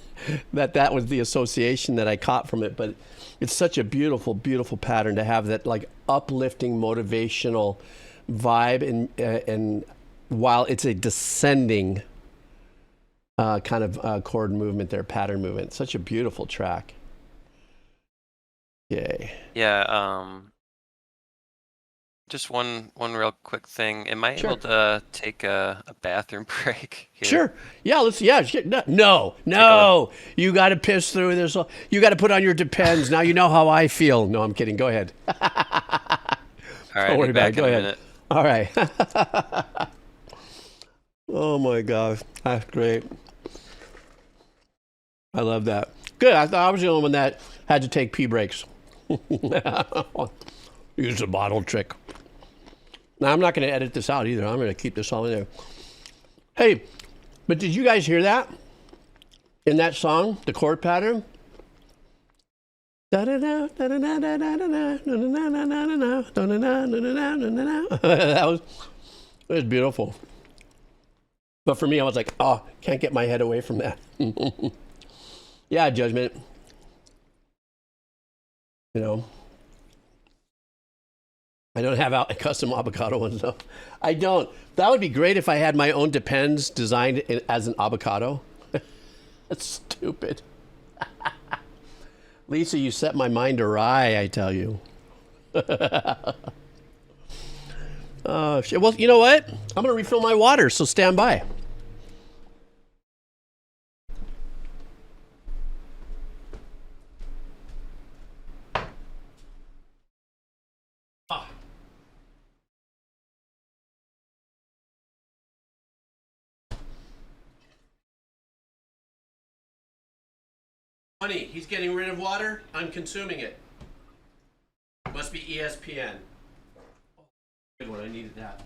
that was the association that I caught from it. But it's such a beautiful, beautiful pattern to have that like uplifting, motivational vibe, and while it's a descending kind of chord movement there, pattern movement. Such a beautiful track. Yay. Yeah. Just one real quick thing. Am I Sure. able to take a bathroom break here? Sure. Yeah. No. You got to piss through this. You got to put on your Depends. Now you know how I feel. No, I'm kidding. Go ahead. All right. Don't worry about it. Go ahead. Minute. All right. Oh my God. That's great. I love that. Good. I thought I was the only one that had to take pee breaks. Use the bottle trick. Now, I'm not going to edit this out either. I'm going to keep this all in there. Hey, but did you guys hear that? In that song, the chord pattern? That was beautiful. But for me, I was like, oh, can't get my head away from that. Yeah, Judgment. I don't have custom avocado ones, though. I don't. That would be great if I had my own Depends designed as an avocado. That's stupid. Lisa, you set my mind awry, I tell you. Oh, shit. Well, you know what? I'm going to refill my water, so stand by. Honey, he's getting rid of water. I'm consuming it. Must be ESPN. Oh, good one. I needed that.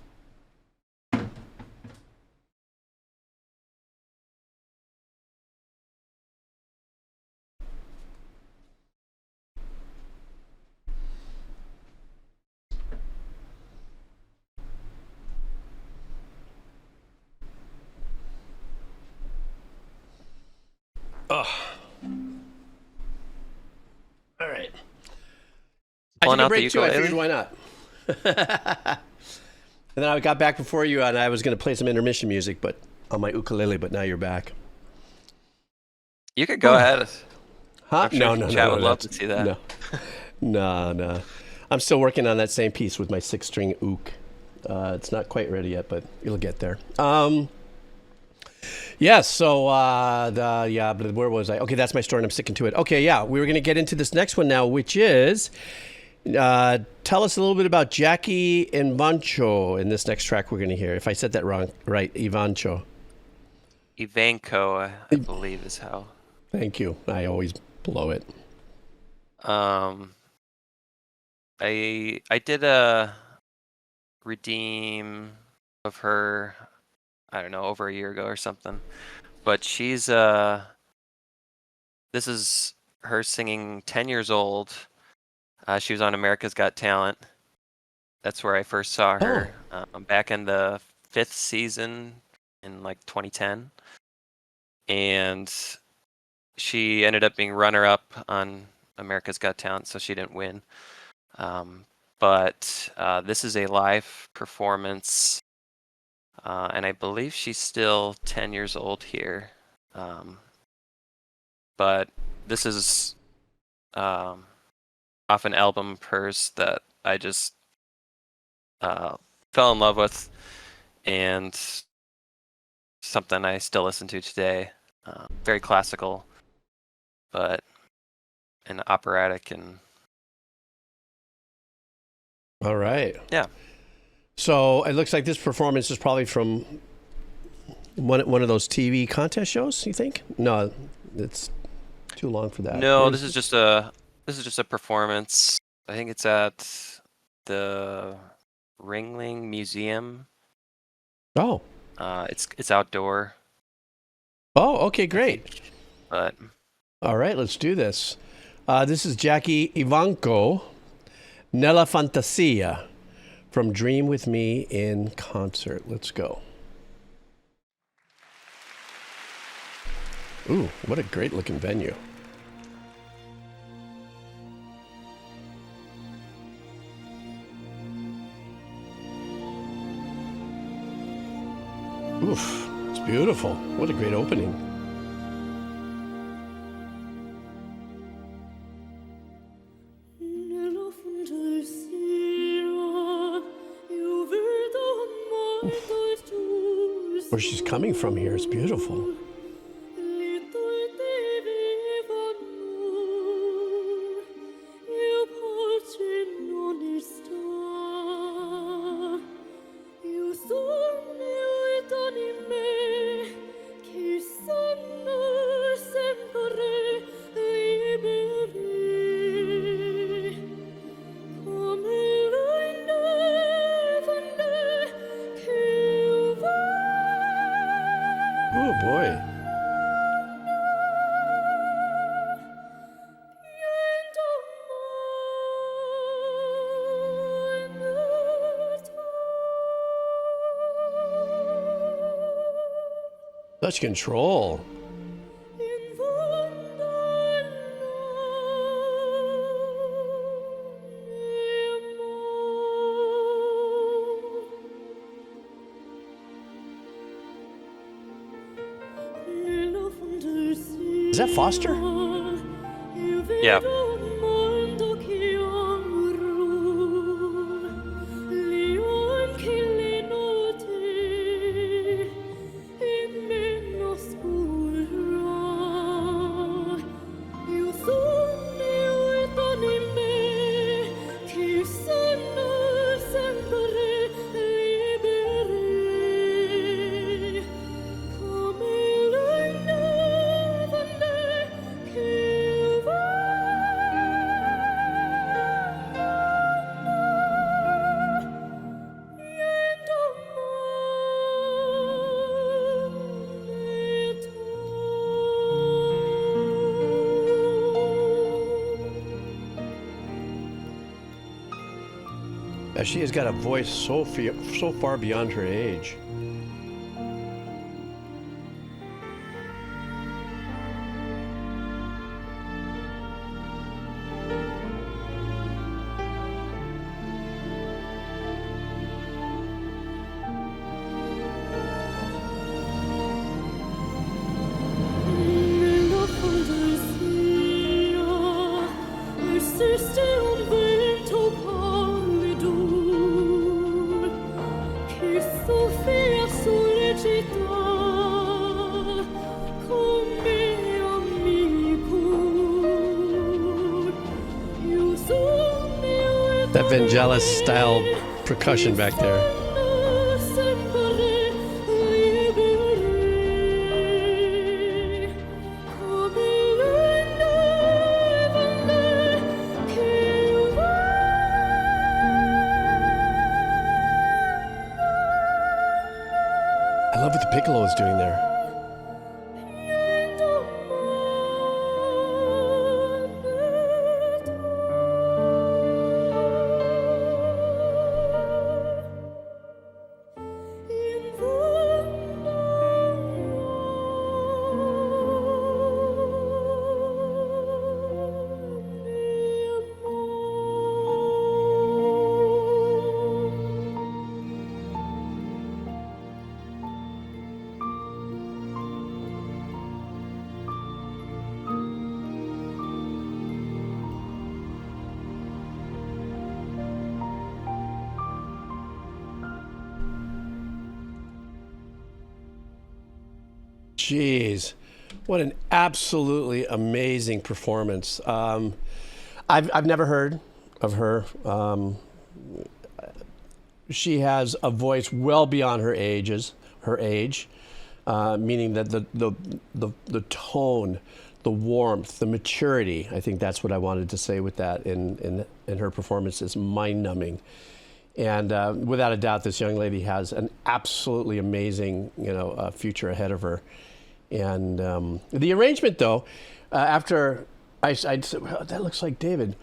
Oh. All right. I took a break too. I figured why not. And then I got back before you, and I was going to play some intermission music, but on my ukulele. But now you're back. You could go ahead. Huh? I'm sure No. Chat would love to see that. No. I'm still working on that same piece with my 6-string ook. It's not quite ready yet, but it'll get there. Yes, so, where was I? Okay, that's my story, and I'm sticking to it. Okay, yeah, we were going to get into this next one now, which is, tell us a little bit about Jackie Evancho in this next track we're going to hear. If I said that wrong, right, Evancho. Evancho, I believe is how. Thank you. I always blow it. I did a redeem of her, I don't know, over a year ago or something. But she's this is her singing 10 years old. She was on America's Got Talent. That's where I first saw her back in the 5th season in like 2010. And she ended up being runner-up on America's Got Talent, so she didn't win. But this is a live performance. And I believe she's still 10 years old here. But this is off an album of hers that I just fell in love with. and something I still listen to today. Very classical, but and operatic and. All right. Yeah. So it looks like this performance is probably from one of those TV contest shows. You think? No, it's too long for that. No, this is just a performance. I think it's at the Ringling Museum. Oh. It's outdoor. Oh, okay, great. But all right, let's do this. This is Jackie Evancho, Nella Fantasia, from Dream With Me in Concert. Let's go. Ooh, what a great looking venue. Oof, it's beautiful. What a great opening. Where she's coming from here is beautiful. Oh boy. Such control. Is that Foster? yeah. She has got a voice so far beyond her age. That Vangelis style percussion back there. I love what the piccolo is doing there. Jeez, what an absolutely amazing performance. I've never heard of her. She has a voice well beyond her age, meaning that the tone, the warmth, the maturity. I think that's what I wanted to say with that. In her performance is mind-numbing, and without a doubt, this young lady has an absolutely amazing, future ahead of her. And the arrangement, though, after I'd say, well, that looks like David.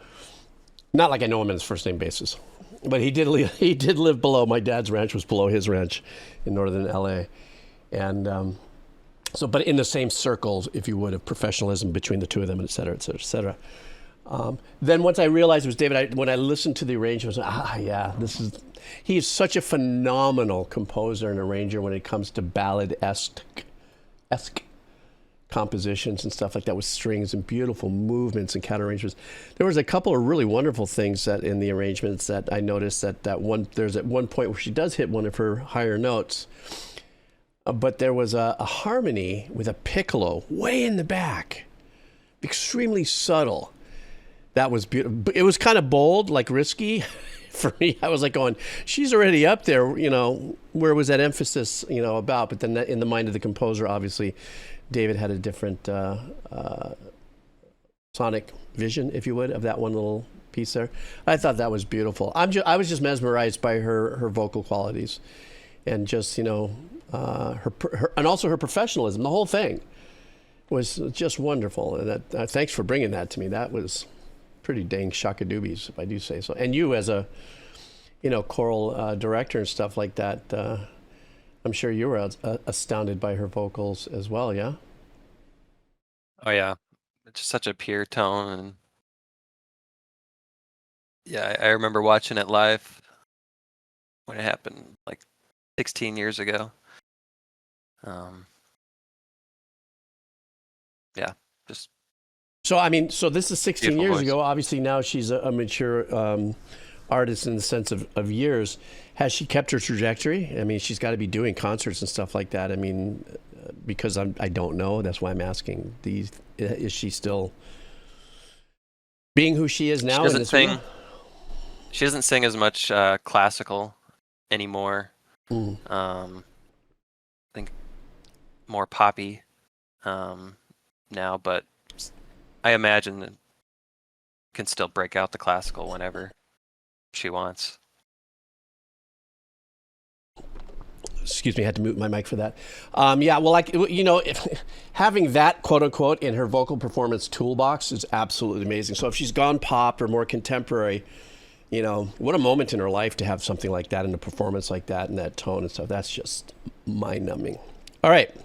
Not like I know him on his first name basis, but he did live below. My dad's ranch was below his ranch in northern LA, and but in the same circles, if you would, of professionalism between the two of them, et cetera, et cetera, et cetera. Then once I realized it was David, when I listened to the arrangement, I was he is such a phenomenal composer and arranger when it comes to ballad-esque compositions and stuff like that, with strings and beautiful movements and counter arrangements. There was a couple of really wonderful things that in the arrangements that I noticed there's at one point where she does hit one of her higher notes, but there was a harmony with a piccolo way in the back, extremely subtle. That was beautiful. It was kind of bold, like risky. For me, I was like going, she's already up there, where was that emphasis, about? But then in the mind of the composer, obviously, David had a different sonic vision, if you would, of that one little piece there. I thought that was beautiful. I was just mesmerized by her vocal qualities, and just her and also her professionalism. The whole thing was just wonderful. And thanks for bringing that to me. That was pretty dang shockadoobies, if I do say so. And you, as a choral director and stuff like that, I'm sure you were astounded by her vocals as well, yeah? Oh yeah, it's just such a pure tone, and yeah, I remember watching it live when it happened like 16 years ago. Yeah, just. So this is 16 beautiful years voice. ago. Obviously now she's a mature artist in the sense of years. Has she kept her trajectory? I mean, she's got to be doing concerts and stuff like that. I mean, because I don't know. That's why I'm asking. Is she still being who she is now? She doesn't sing. She doesn't sing as much classical anymore. I think more poppy now, but I imagine that can still break out the classical whenever she wants. Excuse me, I had to mute my mic for that. Having that, quote unquote, in her vocal performance toolbox is absolutely amazing. So if she's gone pop or more contemporary, what a moment in her life to have something like that in a performance like that and that tone and stuff. That's just mind-numbing. All right.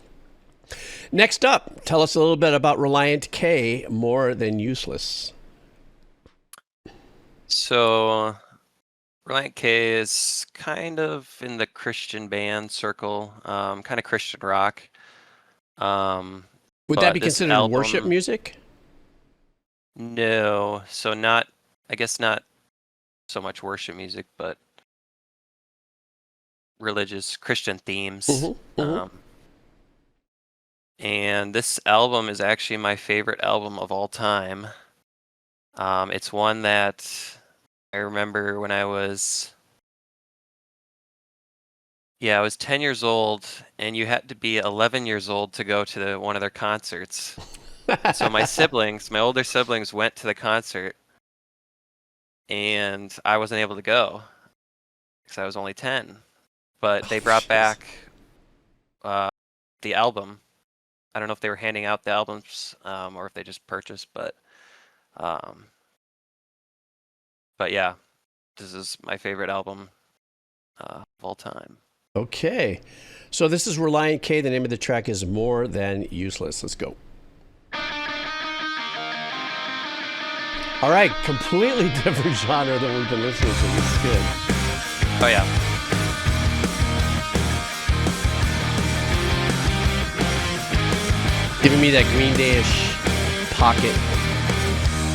Next up, tell us a little bit about Relient K, More Than Useless. So, Relient K is kind of in the Christian band circle, kind of Christian rock. Would that be considered worship music? No, so I guess not so much worship music, but religious Christian themes. And this album is actually my favorite album of all time. It's one that I remember when I was 10 years old, and you had to be 11 years old to go to one of their concerts. So my older siblings went to the concert, and I wasn't able to go because I was only 10. But they brought back the album. I don't know if they were handing out the albums or if they just purchased, but yeah, this is my favorite album of all time. Okay, so this is Relient K. The name of the track is More Than Useless. Let's go. All right, completely different genre than we've been listening to. This is good. Oh yeah. Giving me that Green Day-ish pocket.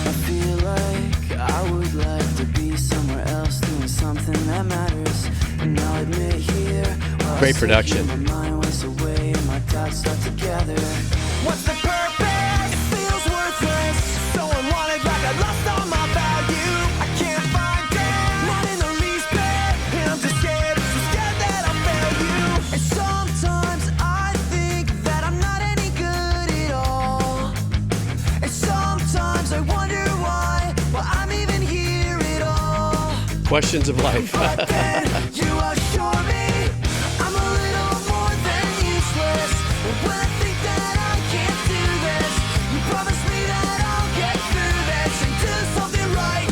I feel like I would like to be somewhere else doing something that matters. And I'll admit here, great production. my mind wastes away and my thoughts start to gather. together. What's the purpose? It feels worthless. So unwanted, like I lost all my value. I can't find it, not in the least bit. And I'm just scared that I'll fail you. And sometimes I think that I'm not any good at all. And sometimes I wonder why I'm even here at all. Questions of life. But then you assure me I'm a little more than useless. And when I think that I can't do this, you promise me that I'll get through this and do something right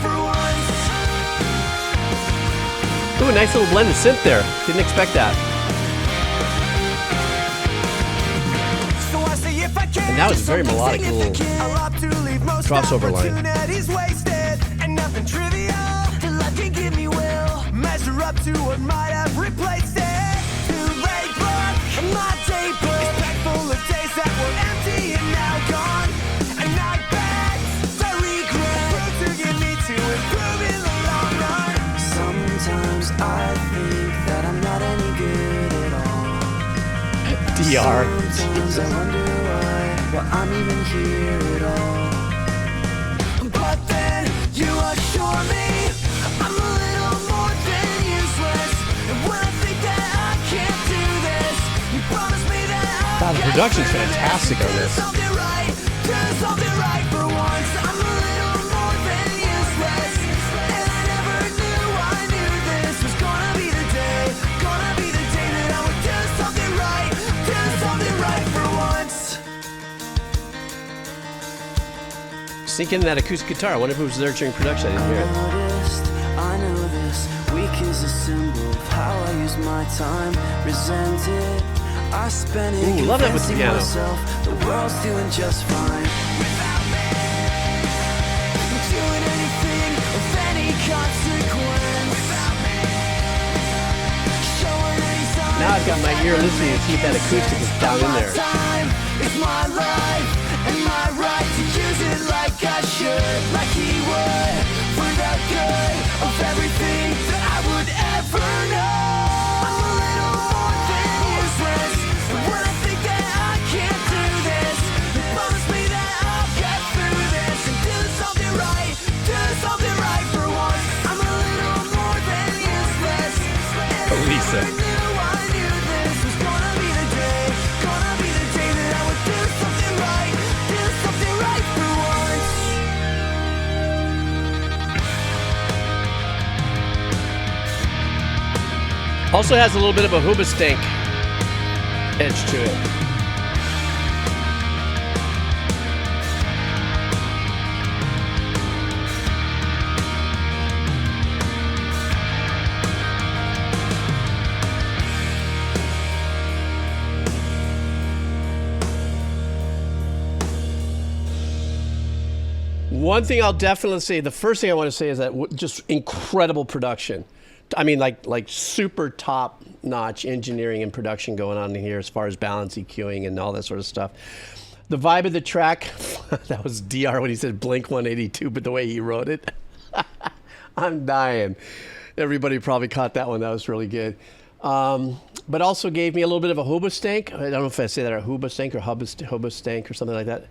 for once. Ooh, a nice little blend of synth there. Didn't expect that. So I say if I can, And that was very melodic little crossover line. Wasted, and nothing trivial that life can give me will measure up to what might have replaced it. Too late, but my day book is packed full of days that were empty and now gone. And I bet the regret to get me to improve in the long run. Sometimes I think that I'm not any good at all. DR. Sometimes I wonder why I'm even here at all. But then you assure me I'm a little more than useless. And when I think that I can't do this, you promise me that Wow, the production's fantastic on this. do something right for once. I'm a little more than useless. And I never knew this was gonna be the day that I would do something right for once. Sneak in that acoustic guitar. I wonder if it was there during production. I didn't hear it. I know this week is a symbol of how I use my time. Resent it. I spend it. Ooh, love that with the piano. Myself, the world's doing just fine without me. Doing anything of any consequence without me. Showing any sign. Now I've got my ear listening to see if that acoustic is down in there. It's my life and my right to use it like I should, like he would, for the good of everything that I would ever know. I'm a little more than useless, and when I think that I can't do this, you promise me that I'll get through this and do something right for once. I'm a little more than useless, and Lisa. I knew this was gonna be the day that I would do something right for once. Also has a little bit of a hoobastank edge to it. One thing I'll definitely say, the first thing I want to say is that just incredible production. I mean, like super top notch engineering and production going on in here as far as balance EQing and all that sort of stuff. The vibe of the track, that was DR when he said Blink 182, but the way he wrote it, I'm dying. Everybody probably caught that one. That was really good. But also gave me a little bit of a hoobastank. I don't know if I say that, or hoobastank or hoobastank or something like that.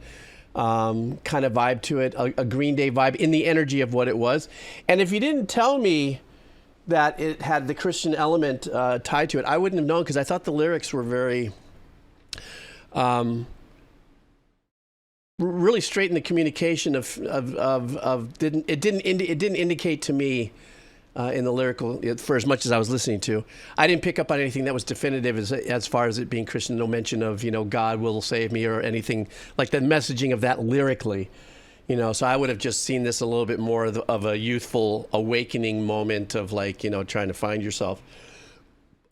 Kind of vibe to it, a Green Day vibe in the energy of what it was. And if you didn't tell me that it had the Christian element tied to it, I wouldn't have known, because I thought the lyrics were very really straight in the communication of it didn't indicate to me in the lyrical, for as much as I was listening to, I didn't pick up on anything that was definitive as far as it being Christian. No mention of, God will save me or anything like the messaging of that lyrically. So I would have just seen this a little bit more of a youthful awakening moment of trying to find yourself.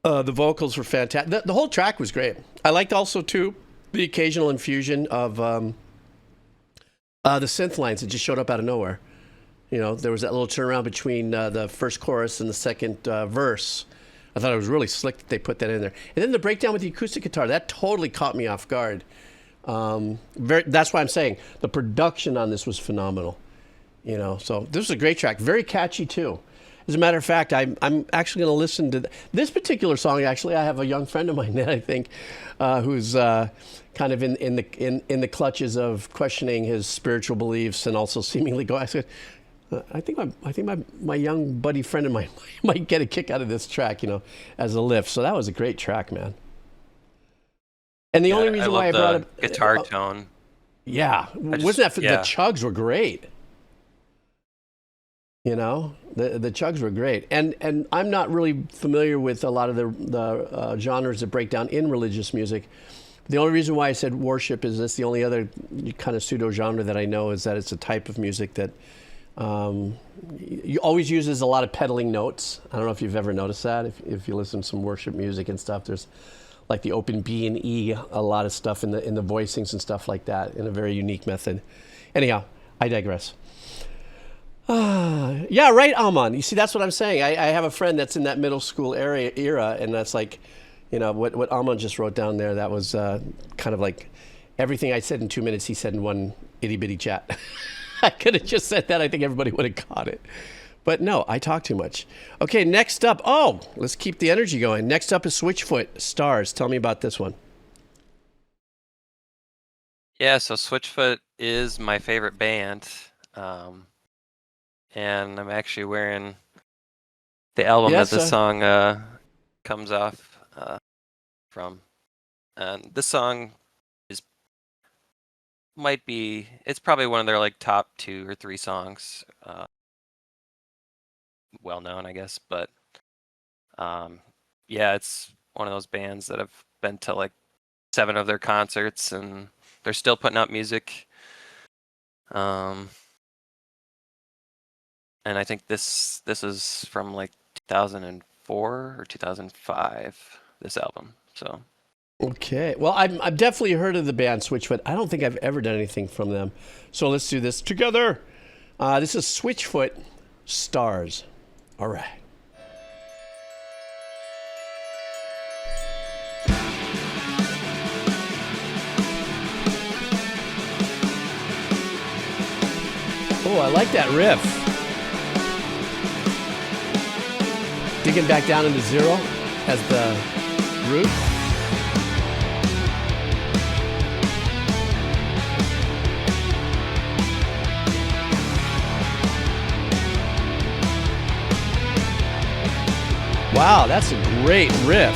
The vocals were fantastic. The whole track was great. I liked also too the occasional infusion of the synth lines that just showed up out of nowhere. There was that little turnaround between the first chorus and the second verse. I thought it was really slick that they put that in there. And then the breakdown with the acoustic guitar, that totally caught me off guard. That's why I'm saying the production on this was phenomenal. So this was a great track, very catchy too. As a matter of fact, I'm actually going to listen to this particular song. Actually, I have a young friend of mine that I think who's kind of in the clutches of questioning his spiritual beliefs and also seemingly go. I said, I think my young buddy friend of mine might get a kick out of this track, as a lift. So that was a great track, man. And the only reason why I brought up guitar tone. Yeah, wasn't that the chugs were great? The chugs were great, and I'm not really familiar with a lot of the genres that break down in religious music. The only reason why I said worship is this. The only other kind of pseudo genre that I know is that it's a type of music that always uses a lot of pedaling notes. I don't know if you've ever noticed that. If you listen to some worship music and stuff, there's like the open B and E, a lot of stuff in the voicings and stuff like that in a very unique method. Anyhow, I digress. Yeah, right, Alman. You see, that's what I'm saying. I have a friend that's in that middle school era, and that's like, what Alman just wrote down there. That was kind of like everything I said in 2 minutes, he said in one itty bitty chat. I could have just said that. I think everybody would have caught it. But no, I talk too much. Okay, next up. Oh, let's keep the energy going. Next up is Switchfoot, Stars. Tell me about this one. Yeah, so Switchfoot is my favorite band. And I'm actually wearing the album that this song comes off from. And this song it's probably one of their like top 2 or 3 songs. Well known, I guess, but it's one of those bands that I've been to like 7 of their concerts, and they're still putting out music. And I think this is from like 2004 or 2005. This album, so. Okay, well, I've definitely heard of the band Switchfoot. I don't think I've ever done anything from them. So let's do this together. This is Switchfoot, Stars. All right. Oh, I like that riff. Digging back down into 0 as the root. Wow, that's a great riff.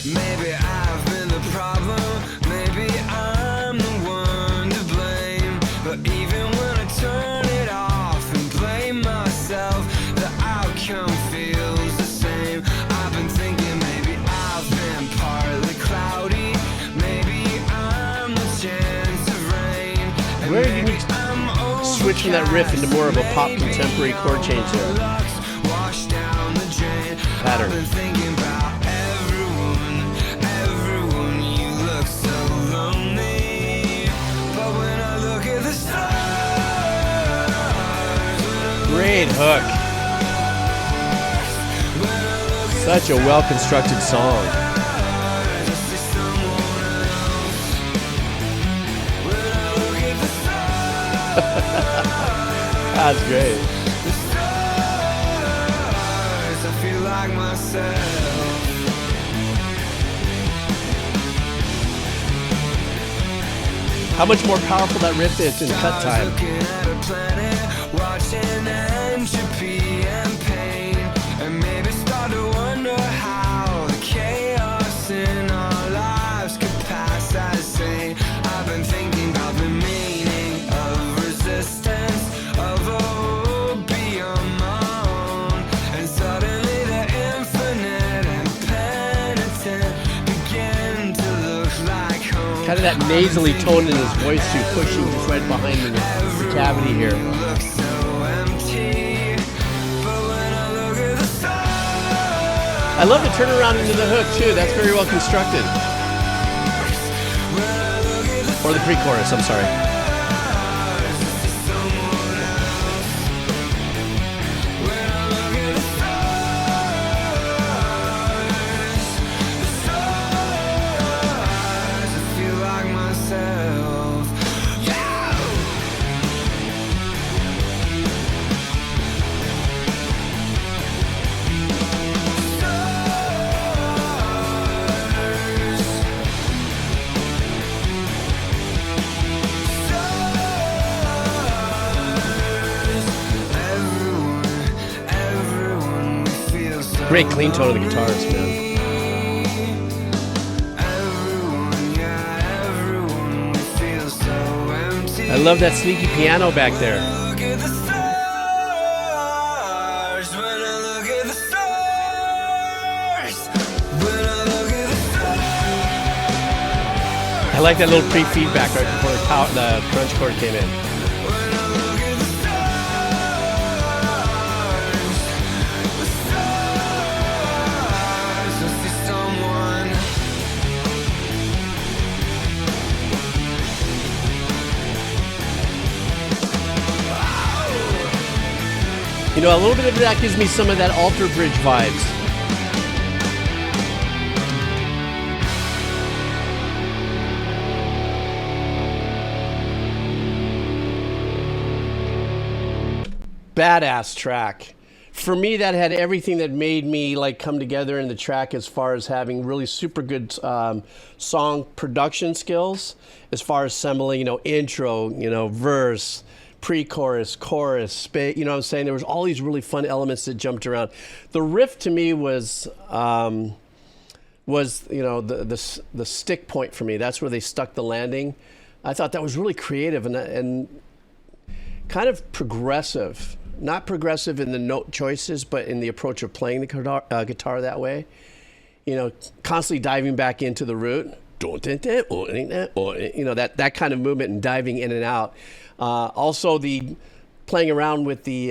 Maybe I've been the problem, maybe I'm the one to blame. But even when I turn it off and blame myself, the outcome feels the same. I've been thinking maybe I've been partly cloudy, maybe I'm the chance of rain. Where did you switch from that riff into more of a pop contemporary chord change there? Pattern. Great hook. Such a well-constructed song. That's great. How much more powerful that riff is in cut time. Watching entropy and pain, and maybe start to wonder how the chaos in our lives could pass as sane. I've been thinking about the meaning of resistance, of hope beyond my own, and suddenly the infinite and penitent begin to look like home. Kind of that nasally tone in his voice too, pushing just right behind the cavity here. I love the turnaround into the hook too. That's very well constructed. Or the pre-chorus, I'm sorry. Great clean tone of the guitars, man. I love that sneaky piano back there. I like that little pre-feedback right before the crunch chord came in. You know, a little bit of that gives me some of that Alter Bridge vibes. Badass track. For me, that had everything that made me like come together in the track as far as having really super good song production skills, as far as assembling, you know, intro, you know, verse, pre-chorus, chorus, you know what I'm saying? There was all these really fun elements that jumped around. The riff to me was you know, the stick point for me. That's where they stuck the landing. I thought that was really creative and kind of progressive. Not progressive in the note choices, but in the approach of playing the guitar that way. You know, constantly diving back into the root. You know, that kind of movement and diving in and out. Also, the playing around with the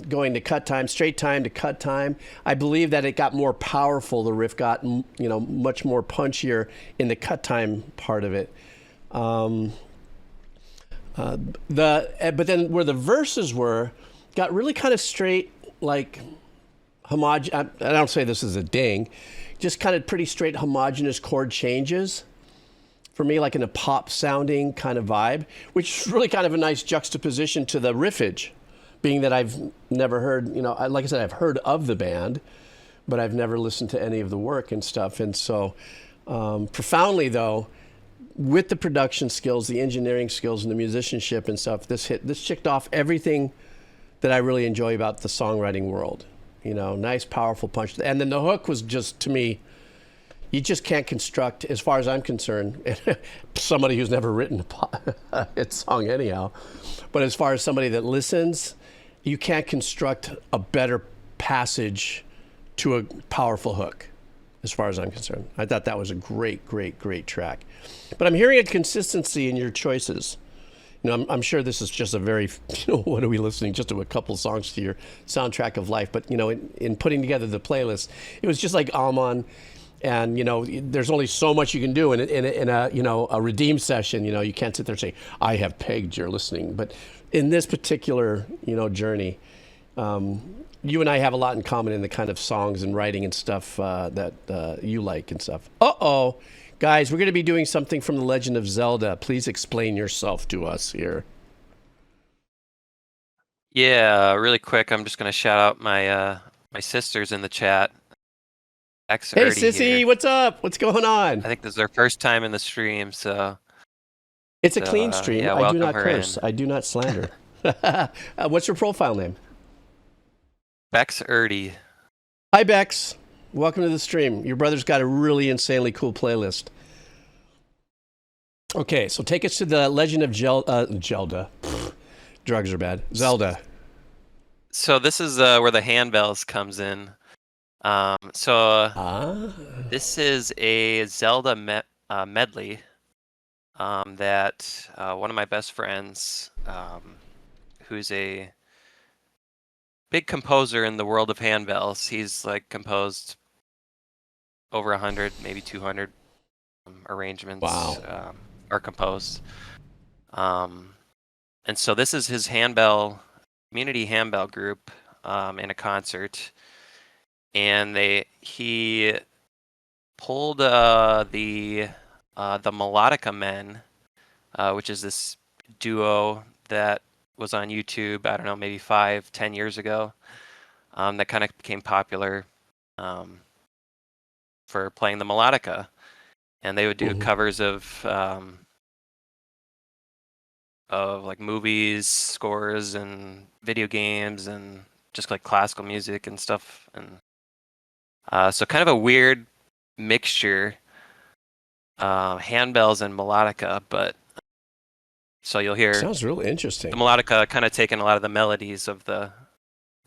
going to cut time, straight time to cut time. I believe that it got more powerful. The riff got, you know, much more punchier in the cut time part of it. But then where the verses were, got really kind of straight, like homogeneous. I don't say this is a ding, just kind of pretty straight homogeneous chord changes. For me, like in a pop sounding kind of vibe, which is really kind of a nice juxtaposition to the riffage, being that I've never heard, you know, like I said, I've heard of the band, but I've never listened to any of the work and stuff. And so profoundly though, with the production skills, the engineering skills and the musicianship and stuff, this checked off everything that I really enjoy about the songwriting world. You know, nice, powerful punch. And then the hook was just, to me, you just can't construct, as far as I'm concerned, somebody who's never written a song anyhow, but as far as somebody that listens, you can't construct a better passage to a powerful hook, as far as I'm concerned. I thought that was a great, great, great track. But I'm hearing a consistency in your choices. You know, I'm sure this is just a very, you know, what are we listening? Just to a couple songs to your soundtrack of life. But, you know, in putting together the playlist, it was just like Alman. And, you know, there's only so much you can do in a you know, a redeem session. You know, you can't sit there and say, I have pegged your listening. But in this particular, you know, journey, you and I have a lot in common in the kind of songs and writing and stuff that you like and stuff. Uh-oh. Guys, we're going to be doing something from The Legend of Zelda. Please explain yourself to us here. Yeah, really quick, I'm just going to shout out my my sisters in the chat. Hey, Sissy, here. What's up? What's going on? I think this is their first time in the stream, so... It's a clean stream. Yeah, I do not curse. I do not slander. What's your profile name? Bex Erdy. Hi, Bex. Welcome to the stream. Your brother's got a really insanely cool playlist. Okay, so take us to The Legend of Zelda. Drugs are bad. Zelda. So this is where the handbells comes in. This is a Zelda medley that one of my best friends, who's a big composer in the world of handbells, he's like composed over 100, maybe 200 arrangements. Wow. Are composed. And so this is his community handbell group in a concert. And he pulled the Melodica Men, which is this duo that was on YouTube, I don't know, maybe 5-10 years ago, that kind of became popular for playing the melodica. And they would do covers of like movies, scores, and video games, and just like classical music and stuff. And So kind of a weird mixture, handbells and melodica, but so you'll hear sounds really interesting. The melodica kind of taking a lot of the melodies of the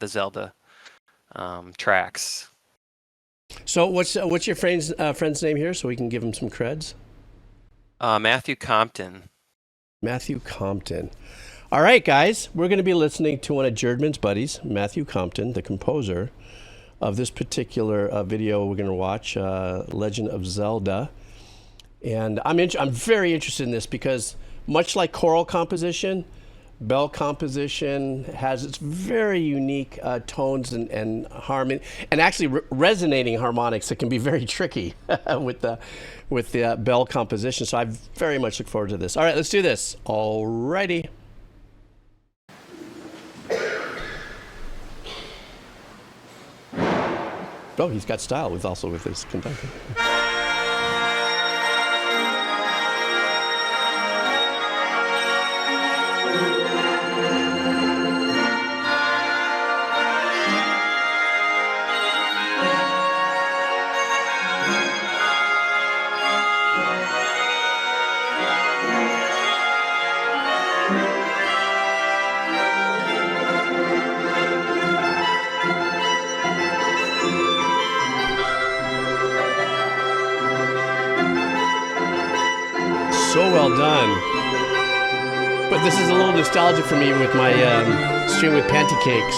Zelda tracks. So what's your friend's name here, so we can give him some creds? Matthew Compton. Matthew Compton. All right, guys, we're going to be listening to one of Jerdman's buddies, Matthew Compton, the composer of this particular video we're going to watch, Legend of Zelda. And I'm very interested in this because much like choral composition, bell composition has its very unique tones and harmony, and actually resonating harmonics that can be very tricky with the bell composition. So I very much look forward to this. All right, let's do this. All righty. Oh, he's got style with his conducting. So well done. But this is a little nostalgic for me with my stream with Pantycakes.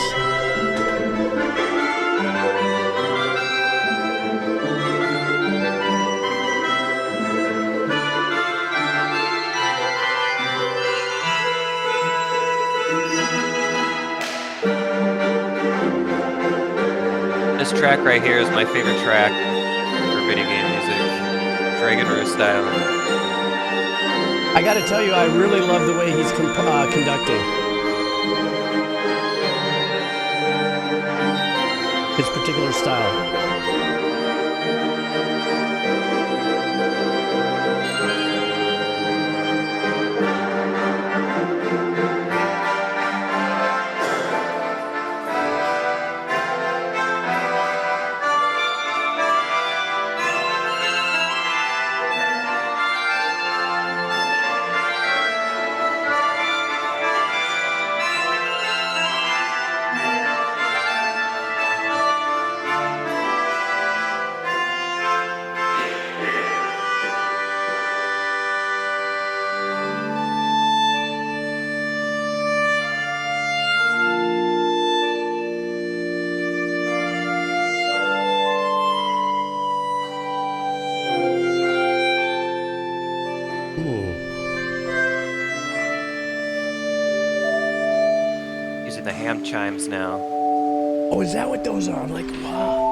This track right here is my favorite track for video game music. Dragon Roost style. I got to tell you, I really love the way he's conducting. His particular style. Using the ham chimes now. Oh, is that what those are? I'm like, wow.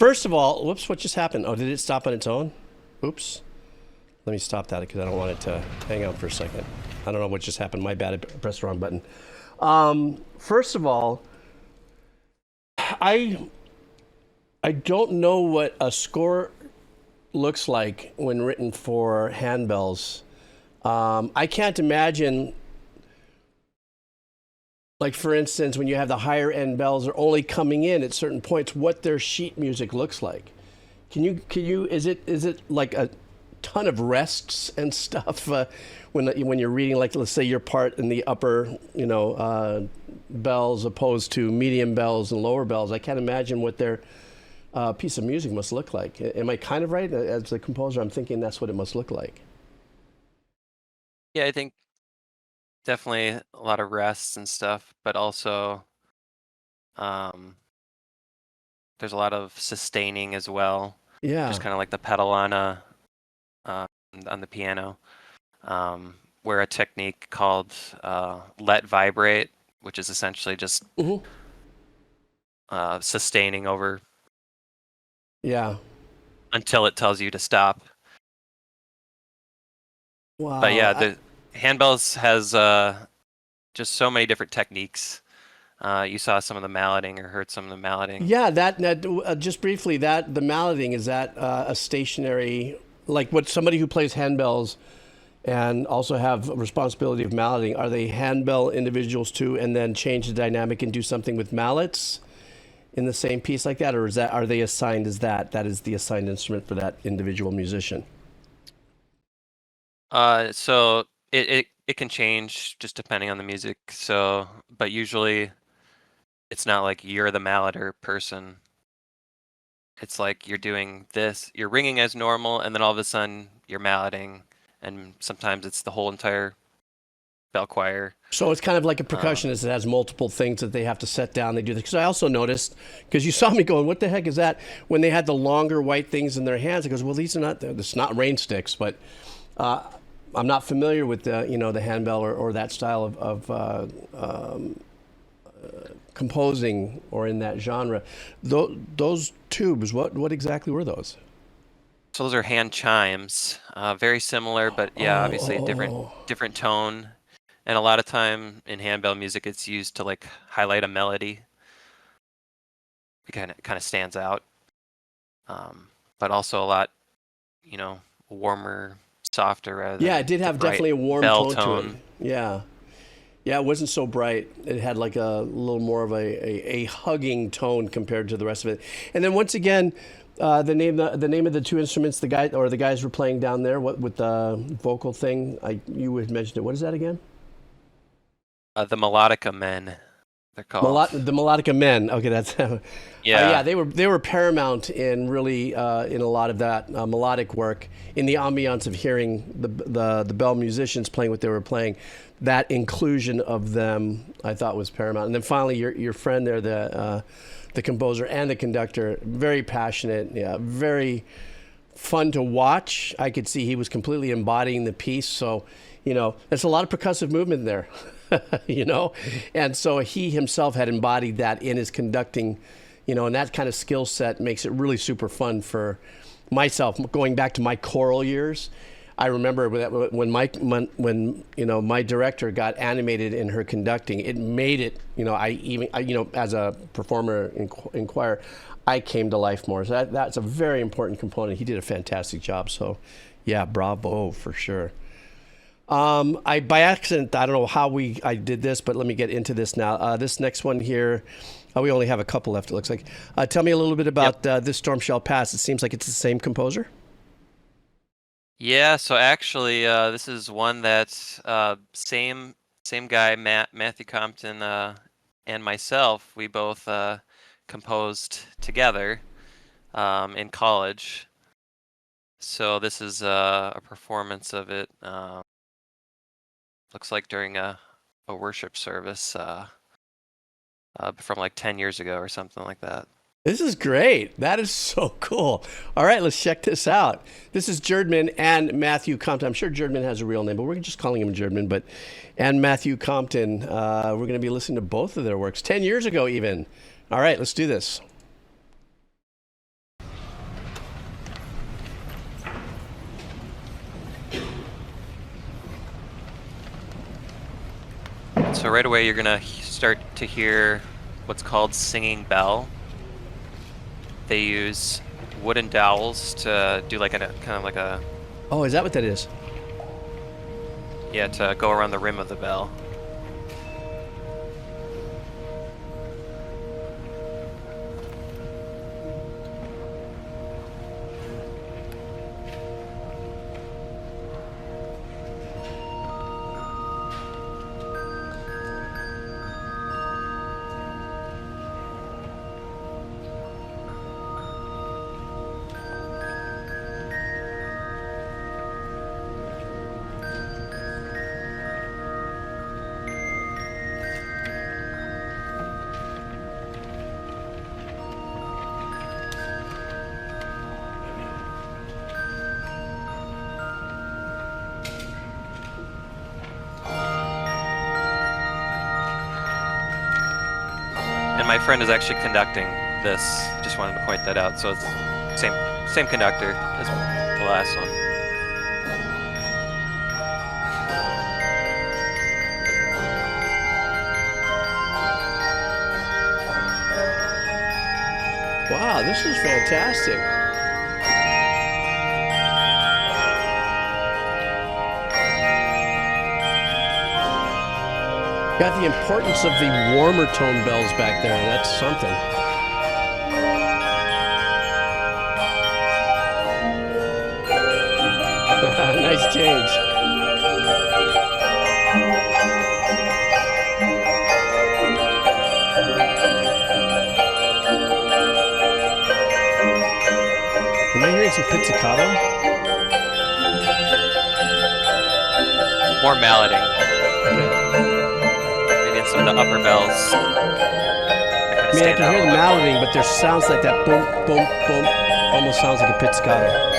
first of all, whoops, what just happened? Oh, did it stop on its own? Oops. Let me stop that because I don't want it to hang out for a second. I don't know what just happened. My bad, I pressed the wrong button. First of all, I don't know what a score looks like when written for handbells. I can't imagine, like for instance, when you have the higher end bells are only coming in at certain points, what their sheet music looks like. Can you is it like a ton of rests and stuff when you're reading, like let's say your part in the upper bells opposed to medium bells and lower bells? I can't imagine what their piece of music must look like. Am I kind of right? As a composer, I'm thinking that's what it must look like. Yeah, I think definitely a lot of rests and stuff, but also there's a lot of sustaining as well. Yeah. Just kind of like the pedal on the piano, where a technique called let vibrate, which is essentially just sustaining over until it tells you to stop. Wow. But yeah, the handbells has just so many different techniques. You saw some of the malleting or heard some of the malleting. Yeah, that just briefly, the malleting, is that a stationary, like what somebody who plays handbells and also have responsibility of malleting, are they handbell individuals too, and then change the dynamic and do something with mallets in the same piece like that, or are they assigned as that is the assigned instrument for that individual musician? So it can change just depending on the music. So, but usually it's not like you're the malleter person. It's like you're doing this, you're ringing as normal, and then all of a sudden you're malleting, and sometimes it's the whole entire bell choir. So it's kind of like a percussionist that has multiple things that they have to set down. They do this. Because I also noticed, because you saw me going, what the heck is that? When they had the longer white things in their hands, it goes, well, these are not, it's not rain sticks, but I'm not familiar with the handbell or that style of composing or in that genre. Those tubes, what exactly were those? So those are hand chimes, very similar, but yeah, obviously different tone. And a lot of time in handbell music, it's used to like highlight a melody. It kind of stands out, but also a lot, warmer, softer. Rather yeah, it did have definitely a warm tone to it. Yeah, it wasn't so bright. It had like a little more of a hugging tone compared to the rest of it. And then once again, the name of the two instruments the guys were playing down there. What with the vocal thing? You had mentioned it. What is that again? The Melodica Men, they're called. The Melodica Men. Okay, that's yeah. They were paramount in really in a lot of that melodic work, in the ambiance of hearing the bell musicians playing what they were playing. That inclusion of them, I thought, was paramount. And then finally, your friend there, the composer and the conductor, very passionate, very fun to watch. I could see he was completely embodying the piece. So, there's a lot of percussive movement there. And so he himself had embodied that in his conducting, and that kind of skill set makes it really super fun for myself. Going back to my choral years, I remember when my director got animated in her conducting, it made it, as a performer in choir, I came to life more. So that's a very important component. He did a fantastic job. So yeah, bravo for sure. By accident, I don't know how I did this, but let me get into this now. This next one here, we only have a couple left, it looks like. Tell me a little bit about This Storm Shall Pass. It seems like it's the same composer. Yeah, so actually, this is one that's same guy, Matthew Compton, and myself. We both composed together in college. So this is a performance of it. Looks like during a worship service from like 10 years ago or something like that. This is great. That is so cool. All right, let's check this out. This is Jerdman and Matthew Compton. I'm sure Jerdman has a real name, but we're just calling him Jerdman. And Matthew Compton. We're going to be listening to both of their works 10 years ago even. All right, let's do this. So right away you're gonna start to hear what's called singing bell. They use wooden dowels to do like a kind of like a. Oh, is that what that is? Yeah, to go around the rim of the bell. And my friend is actually conducting this. Just wanted to point that out. So it's same conductor as the last one. Wow, this is fantastic. Got the importance of the warmer tone bells back there. That's something. Nice change. Am I hearing some pizzicato? More meloding. Okay. Some of the upper bells. I mean, I can hear the meloding, but there sounds like that boom, boom, boom. Almost sounds like a pizzicato.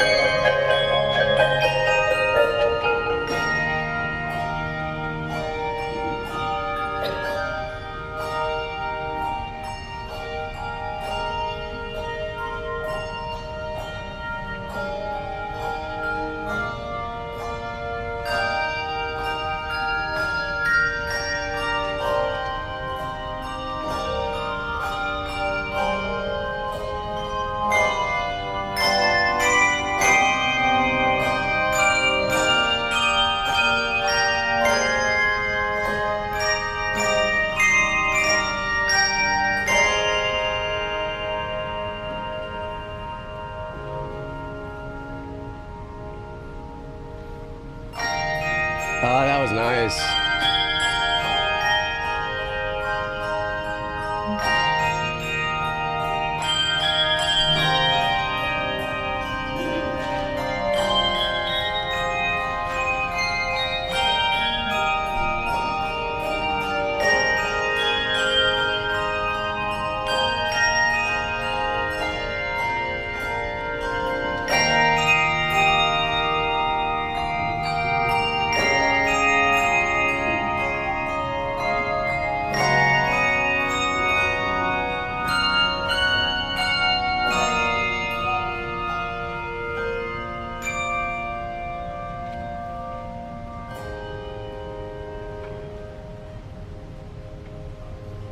Oh, that was nice.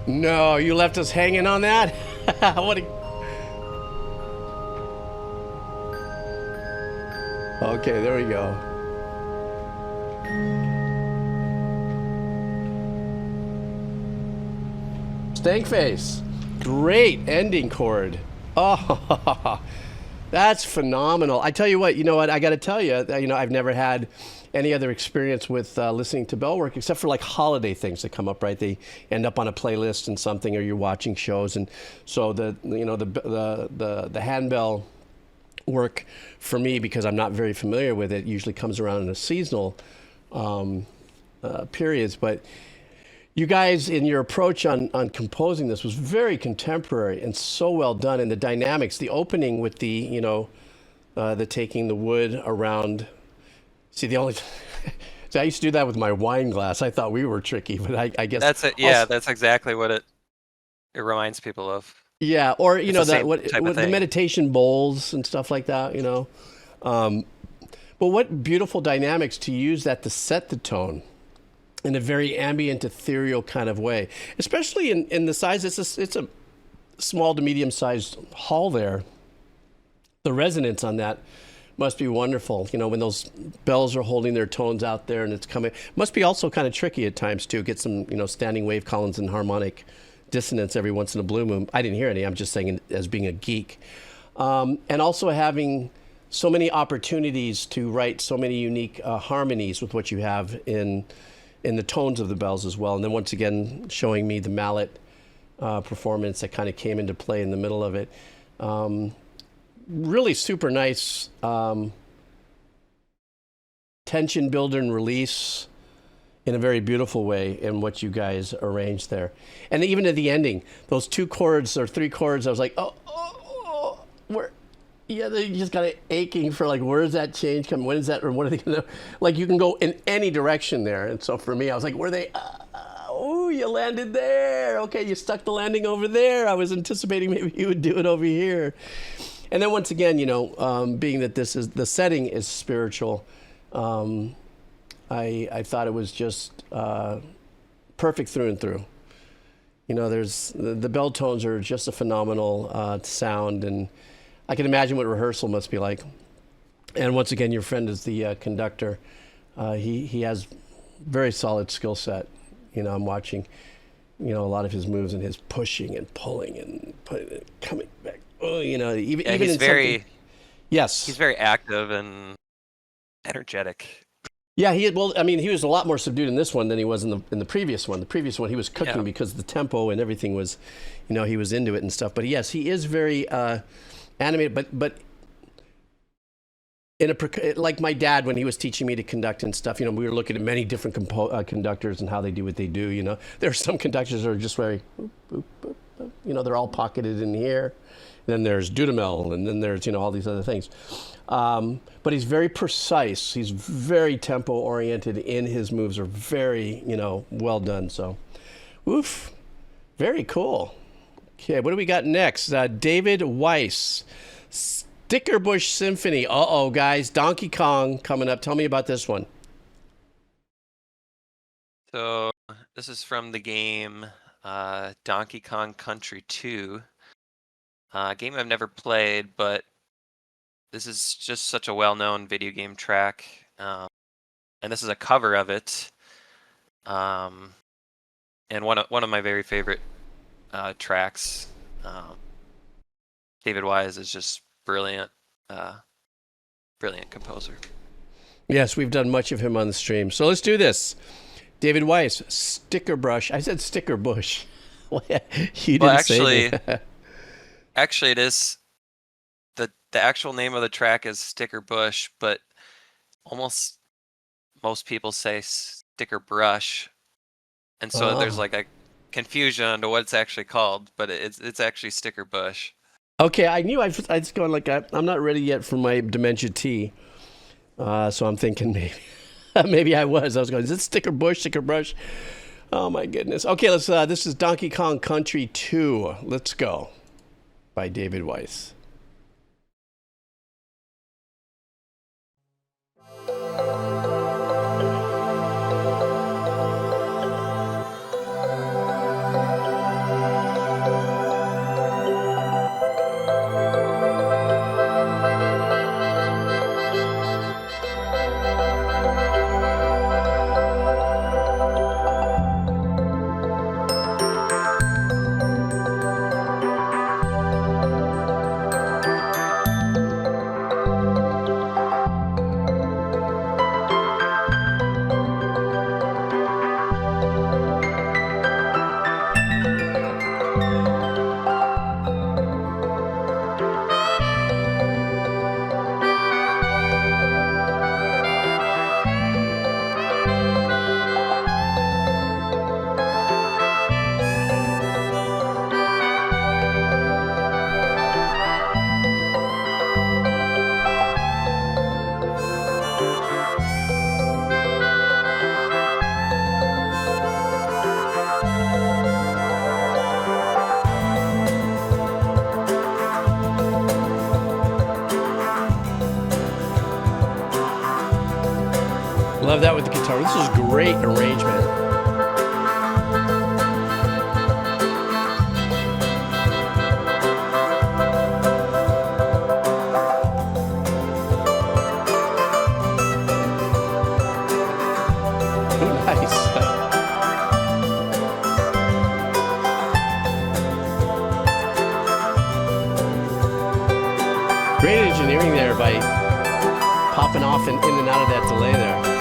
No, you left us hanging on that? What a... Okay, there we go. Stank face. Great ending chord. Oh, that's phenomenal. I tell you what, I got to tell you, I've never had any other experience with listening to bell work except for like holiday things that come up, right? They end up on a playlist and something, or you're watching shows, and so the handbell work for me, because I'm not very familiar with it, usually comes around in a seasonal periods. But you guys, in your approach on composing this, was very contemporary and so well done. And the dynamics, the opening with the taking the wood around. See, the only so I used to do that with my wine glass. I thought we were tricky, but I guess that's it. Yeah, that's exactly what it reminds people of. Yeah, or the meditation bowls and stuff like that. But what beautiful dynamics to use that to set the tone. in a very ambient, ethereal kind of way, especially in the size. It's a small to medium-sized hall there. The resonance on that must be wonderful. You know, when those bells are holding their tones out there and it's coming, must be also kind of tricky at times too. Get some, you know, standing wave columns and harmonic dissonance every once in a blue moon. I didn't hear any. I'm just saying as being a geek. And also having so many opportunities to write so many unique harmonies with what you have in the tones of the bells as well. And then once again, showing me the mallet performance that kind of came into play in the middle of it. Really super nice tension builder and release in a very beautiful way in what you guys arranged there. And even at the ending, those 2 chords or 3 chords, I was like, oh, where? Yeah, they just got it aching for like, where does that change come? When is that, or what are they gonna, like you can go in any direction there. And so for me, I was like, were they, oh, you landed there. Okay, you stuck the landing over there. I was anticipating maybe you would do it over here. And then once again, you know, being that this is, the setting is spiritual, I thought it was just perfect through and through. You know, there's, the bell tones are just a phenomenal sound, and I can imagine what rehearsal must be like. And once again, your friend is the conductor. He has very solid skill set. You know, I'm watching, you know, a lot of his moves and his pushing and pulling and coming back. Oh, you know, even he's in very, something... Yes. He's very active and energetic. Yeah, he was a lot more subdued in this one than he was in the previous one. The previous one, he was cooking because the tempo and everything was, you know, he was into it and stuff. But yes, he is very animated, but in like my dad when he was teaching me to conduct and stuff, you know, we were looking at many different conductors and how they do what they do. You know, there are some conductors that are just very, boop, boop, boop, boop. You know, they're all pocketed in here. Then there's Dudamel, and then there's, you know, all these other things. But he's very precise. He's very tempo-oriented in his moves. Are very, you know, well done. So, oof, very cool. Okay, what do we got next? David Weiss, Stickerbush Symphony. Uh-oh, guys, Donkey Kong coming up. Tell me about this one. So this is from the game Donkey Kong Country 2. A game I've never played, but this is just such a well-known video game track, and this is a cover of it. And one of my very favorite tracks. David Wise is just brilliant, brilliant composer. Yes, we've done much of him on the stream. So let's do this. David Weiss, Stickerbrush. I said Stickerbush. You didn't say that. Actually, it is the actual name of the track is Sticker Bush, but almost most people say Sticker Brush, and so there's like a confusion on to what it's actually called, but it's actually Sticker Bush. Okay, I knew I was going like I'm not ready yet for my dementia tea, so I'm thinking maybe I was going. Is it Sticker Bush, Sticker Brush? Oh my goodness. Okay, let's. This is Donkey Kong Country 2. Let's go. By David Weiss. Love that with the guitar. This is great arrangement. Great engineering there by popping off and in and out of that delay there.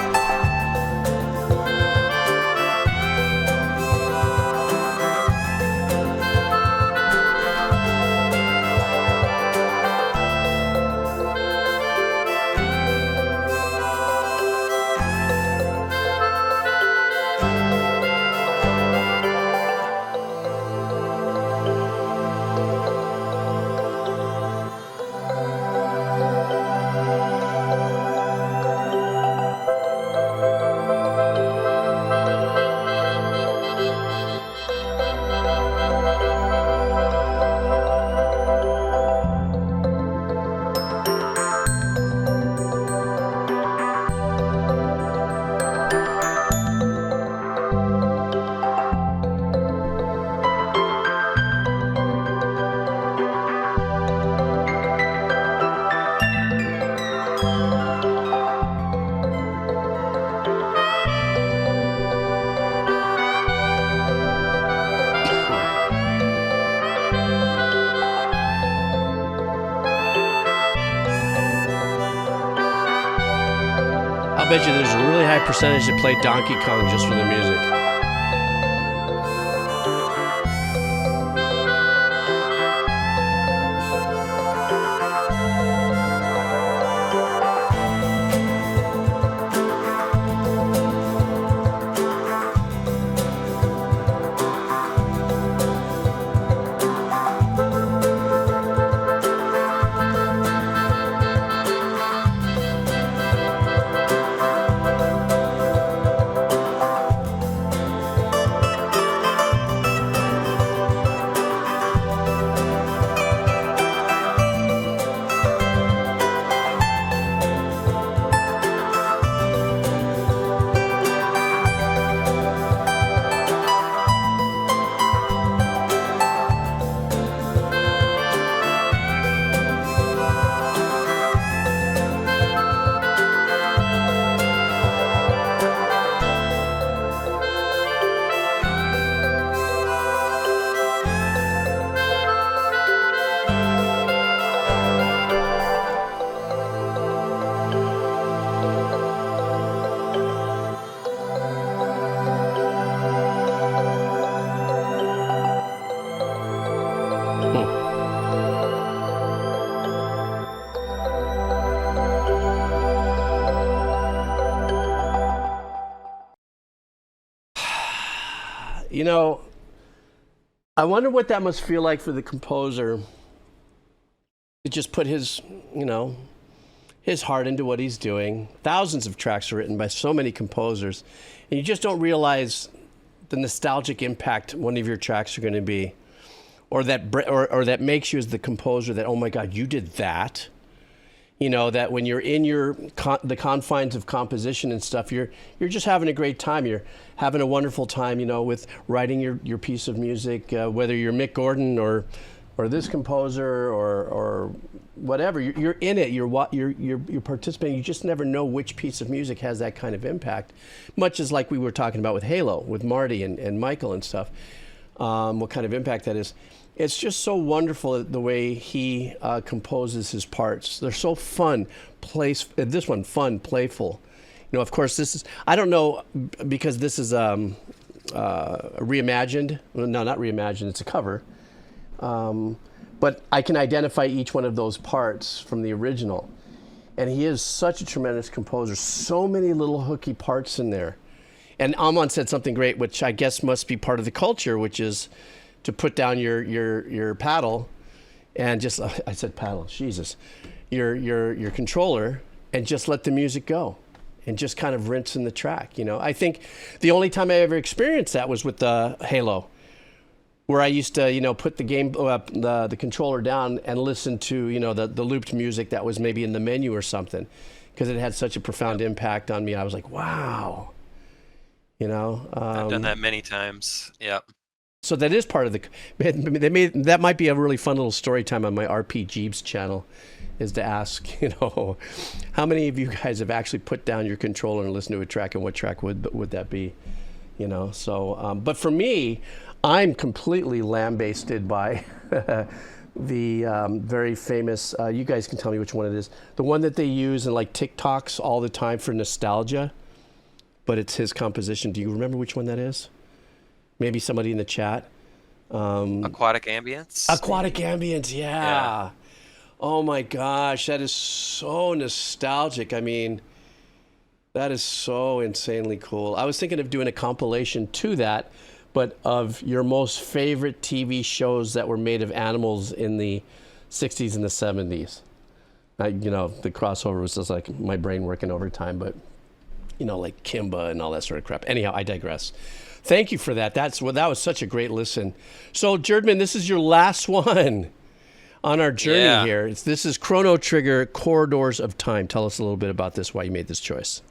I'll bet you there's a really high percentage that play Donkey Kong just for the music. You know, I wonder what that must feel like for the composer to just put his, his heart into what he's doing. Thousands of tracks are written by so many composers, and you just don't realize the nostalgic impact one of your tracks are going to be, or that makes you as the composer that, oh my God, you did that. That when you're in the confines of composition and stuff, you're just having a great time. You're having a wonderful time, with writing your piece of music, whether you're Mick Gordon or this composer or whatever. You're in it. You're participating. You just never know which piece of music has that kind of impact. Much as like we were talking about with Halo, with Marty and Michael and stuff. What kind of impact that is. It's just so wonderful the way he composes his parts. They're so fun. This one, fun, playful. Of course, this is, I don't know, because this is reimagined. Well, no, not reimagined. It's a cover. But I can identify each one of those parts from the original. And he is such a tremendous composer. So many little hooky parts in there. And Amon said something great, which I guess must be part of the culture, which is to put down your paddle and just, I said paddle, Jesus, your controller, and just let the music go and just kind of rinse in the track. I think the only time I ever experienced that was with the Halo, where I used to, put the controller down and listen to, the looped music that was maybe in the menu or something. because it had such a profound impact on me. I was like, wow, you know. I've done that many times. Yep. So that is part of the. That might be a really fun little story time on my RP Jeeves channel, is to ask, you know, how many of you guys have actually put down your controller and listened to a track, and what track would that be, you know? So, but for me, I'm completely lambasted by the very famous. You guys can tell me which one it is. The one that they use in like TikToks all the time for nostalgia, but it's his composition. Do you remember which one that is? Maybe somebody in the chat. Aquatic Ambience? Aquatic Ambience, yeah. Oh my gosh, that is so nostalgic. I mean, that is so insanely cool. I was thinking of doing a compilation to that, but of your most favorite TV shows that were made of animals in the 60s and the 70s. You know, the crossover was just like my brain working overtime, but, you know, like Kimba and all that sort of crap. Anyhow, I digress. Thank you for that. That was such a great listen. So, Jerdman, this is your last one on our journey here. This is Chrono Trigger, Corridors of Time. Tell us a little bit about this, why you made this choice.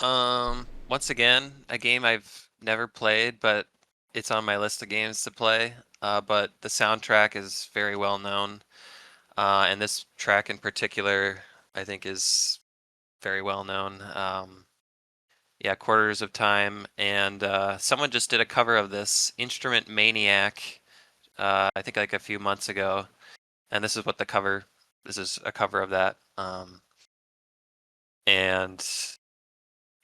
Once again, a game I've never played, but it's on my list of games to play. But the soundtrack is very well known. And this track in particular, I think, is very well known. Quarters of Time, and someone just did a cover of this, Instrument Maniac, I think like a few months ago, and this is a cover of that, and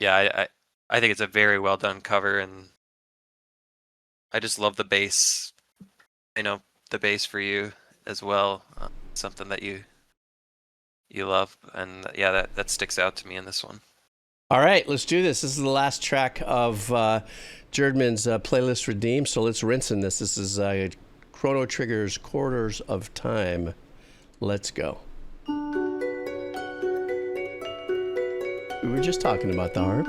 I think it's a very well done cover, and I just love the bass, you know, the bass for you as well, something that you love, and that sticks out to me in this one. All right, let's do this. This is the last track of Jerdman's playlist redeemed, so let's rinse in this. This is Chrono Trigger's Corridors of Time. Let's go. We were just talking about the harp.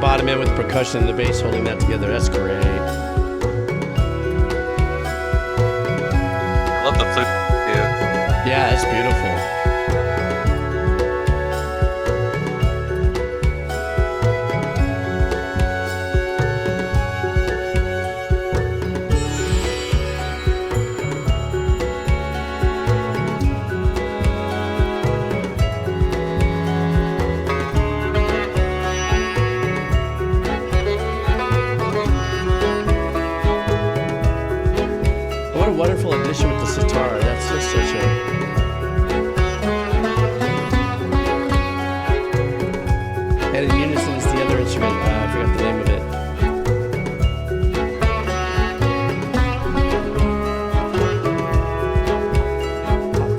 Bottom end with percussion and the bass holding that together. That's great. I love the flute too. Yeah, that's beautiful. Wonderful addition with the sitar. That's just such a... And in unison is the other instrument. I forgot the name of it.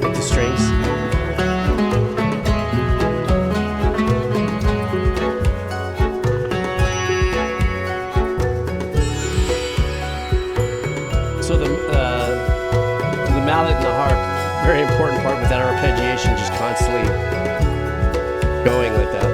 With the strings. So the mallet and the harp, very important part with that arpeggiation, just constantly going like that.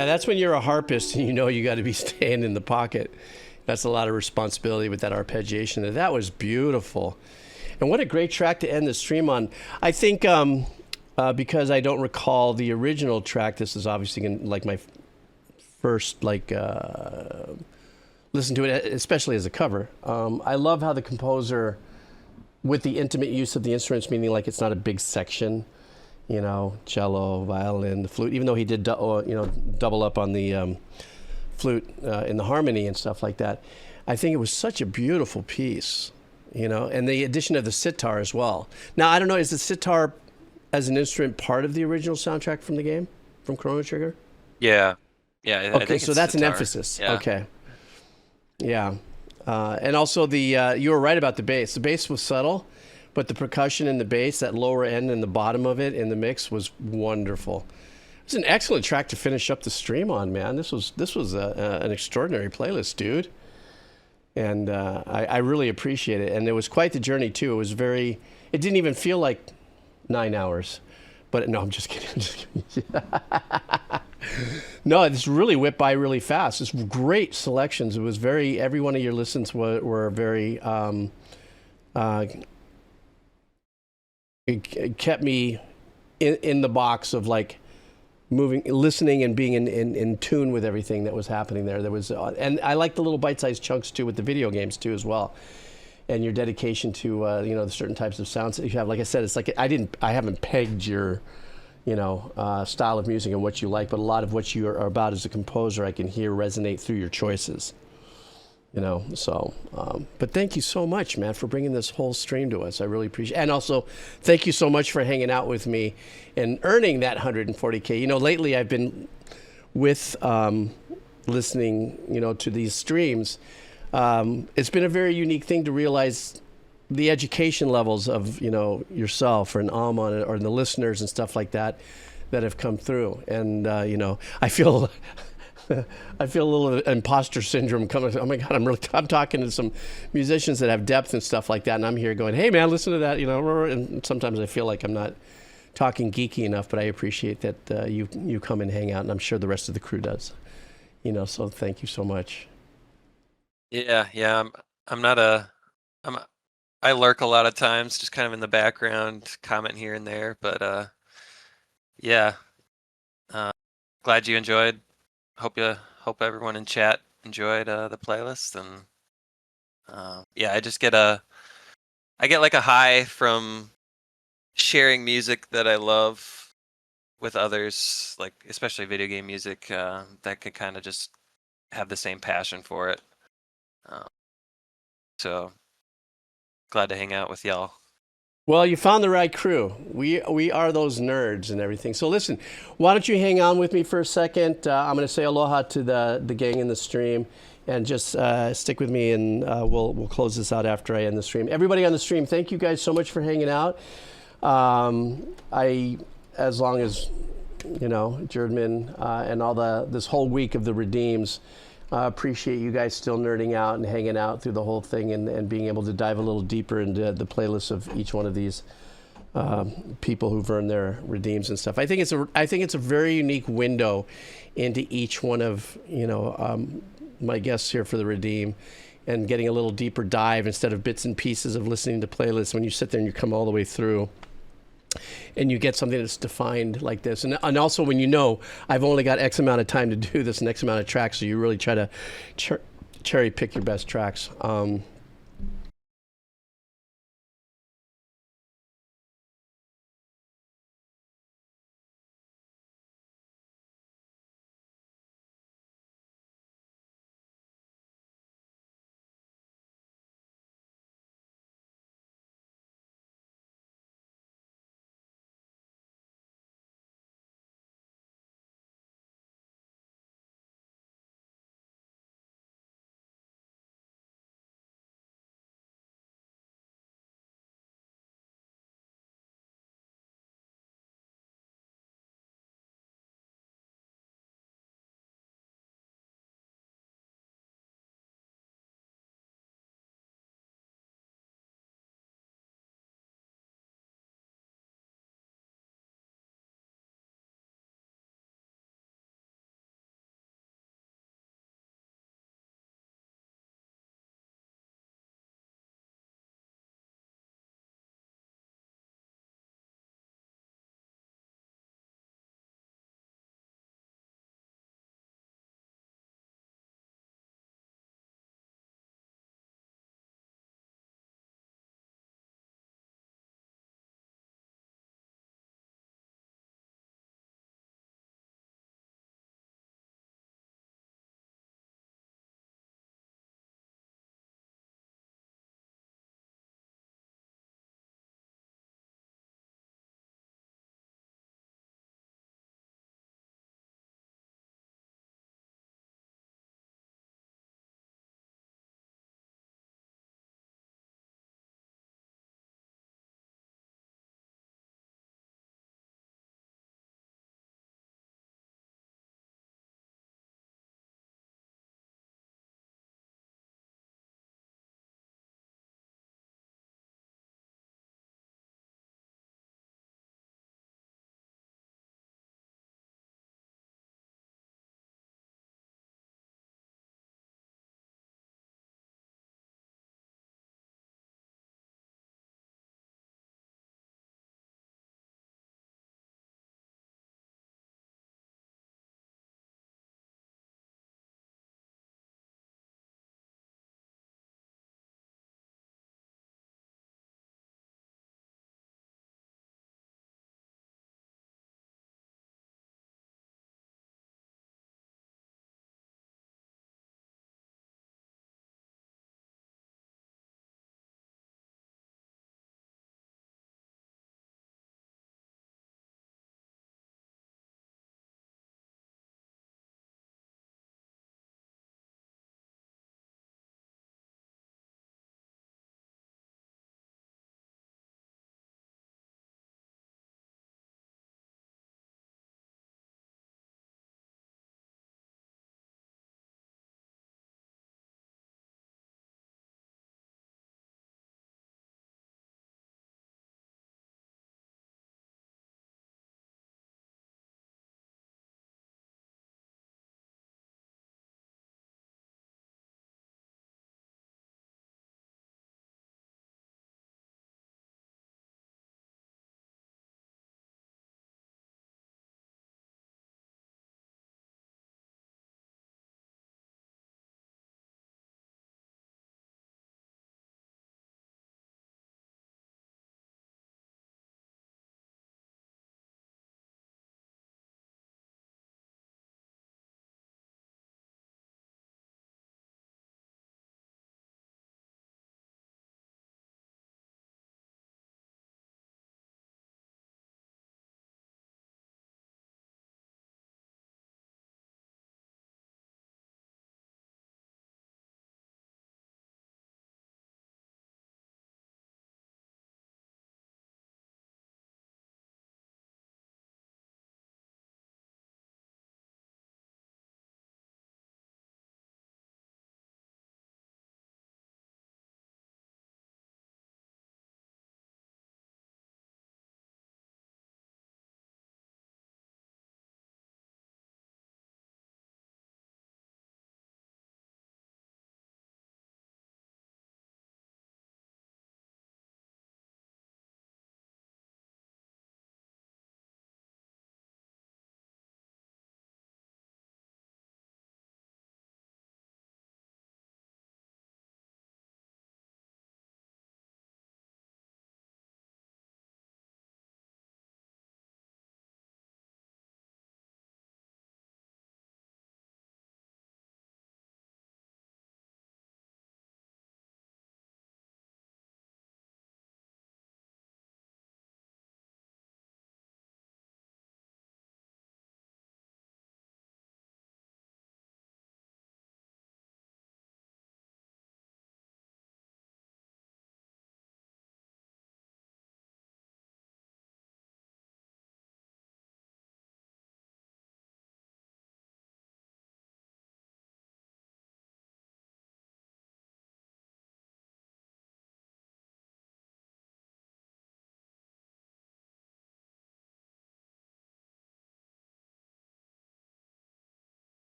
Yeah, that's when you're a harpist and you know you got to be staying in the pocket. That's a lot of responsibility with that arpeggiation. That was beautiful. And what a great track to end the stream on. I think because I don't recall the original track, this is obviously like my first listen to it, especially as a cover. I love how the composer, with the intimate use of the instruments, meaning like it's not a big section, you know, cello, violin, the flute, even though he did double up on the flute in the harmony and stuff like that. I think it was such a beautiful piece, you know, and the addition of the sitar as well. Now, I don't know, is the sitar as an instrument part of the original soundtrack from the game, from Chrono Trigger? Yeah. Yeah. Okay, so that's sitar. An emphasis. Yeah. Okay. Yeah. And also you were right about the bass. The bass was subtle, but the percussion in the bass, that lower end and the bottom of it in the mix was wonderful. It's an excellent track to finish up the stream on, man. This was an extraordinary playlist, dude. And I really appreciate it. And it was quite the journey too. It didn't even feel like 9 hours. But no, I'm just kidding. No, it's really whipped by really fast. It's great selections. It was every one of your listens were very, it kept me in the box of like moving, listening and being in tune with everything that was happening there. And I like the little bite-sized chunks too with the video games too as well. And your dedication to, the certain types of sounds that you have. Like I said, it's like, I haven't pegged your, style of music and what you like, but a lot of what you are about as a composer, I can hear resonate through your choices, so, but thank you so much, man, for bringing this whole stream to us. I really appreciate it. And also, thank you so much for hanging out with me and earning that 140K. Lately I've been with listening, to these streams. It's been a very unique thing to realize the education levels of, yourself or an Alman or the listeners and stuff like that have come through. And, I feel a little imposter syndrome coming. Oh my God, I'm talking to some musicians that have depth and stuff like that. And I'm here going, hey man, listen to that, and sometimes I feel like I'm not talking geeky enough, but I appreciate that you come and hang out, and I'm sure the rest of the crew does, so thank you so much. Yeah. I lurk a lot of times, just kind of in the background, comment here and there, but yeah. Glad you enjoyed. Hope everyone in chat enjoyed the playlist, and yeah, I get like a high from sharing music that I love with others, like especially video game music that could kind of just have the same passion for it. So glad to hang out with y'all. Well, you found the right crew. We are those nerds and everything. So listen, why don't you hang on with me for a second? I'm going to say aloha to the gang in the stream, and just stick with me, and we'll close this out after I end the stream. Everybody on the stream, thank you guys so much for hanging out. As long as Jerdman and all this whole week of the Redeems. Appreciate you guys still nerding out and hanging out through the whole thing, and being able to dive a little deeper into the playlists of each one of these people who've earned their redeems and stuff. I think it's a very unique window into each one of my guests here for the Redeem, and getting a little deeper dive instead of bits and pieces of listening to playlists. When you sit there and you come all the way through, and you get something that's defined like this. And also when I've only got X amount of time to do this and X amount of tracks, so you really try to cherry pick your best tracks.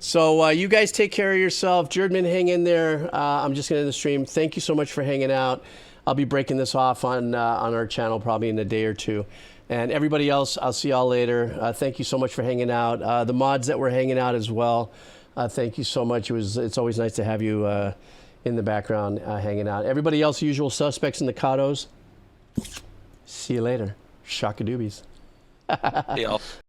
So you guys take care of yourself. Jerdman, hang in there. I'm just going to end the stream. Thank you so much for hanging out. I'll be breaking this off on our channel probably in a day or two. And everybody else, I'll see y'all later. Thank you so much for hanging out. The mods that were hanging out as well, thank you so much. It's always nice to have you in the background hanging out. Everybody else, usual suspects in the Kados. See you later. Shaka doobies. See y'all.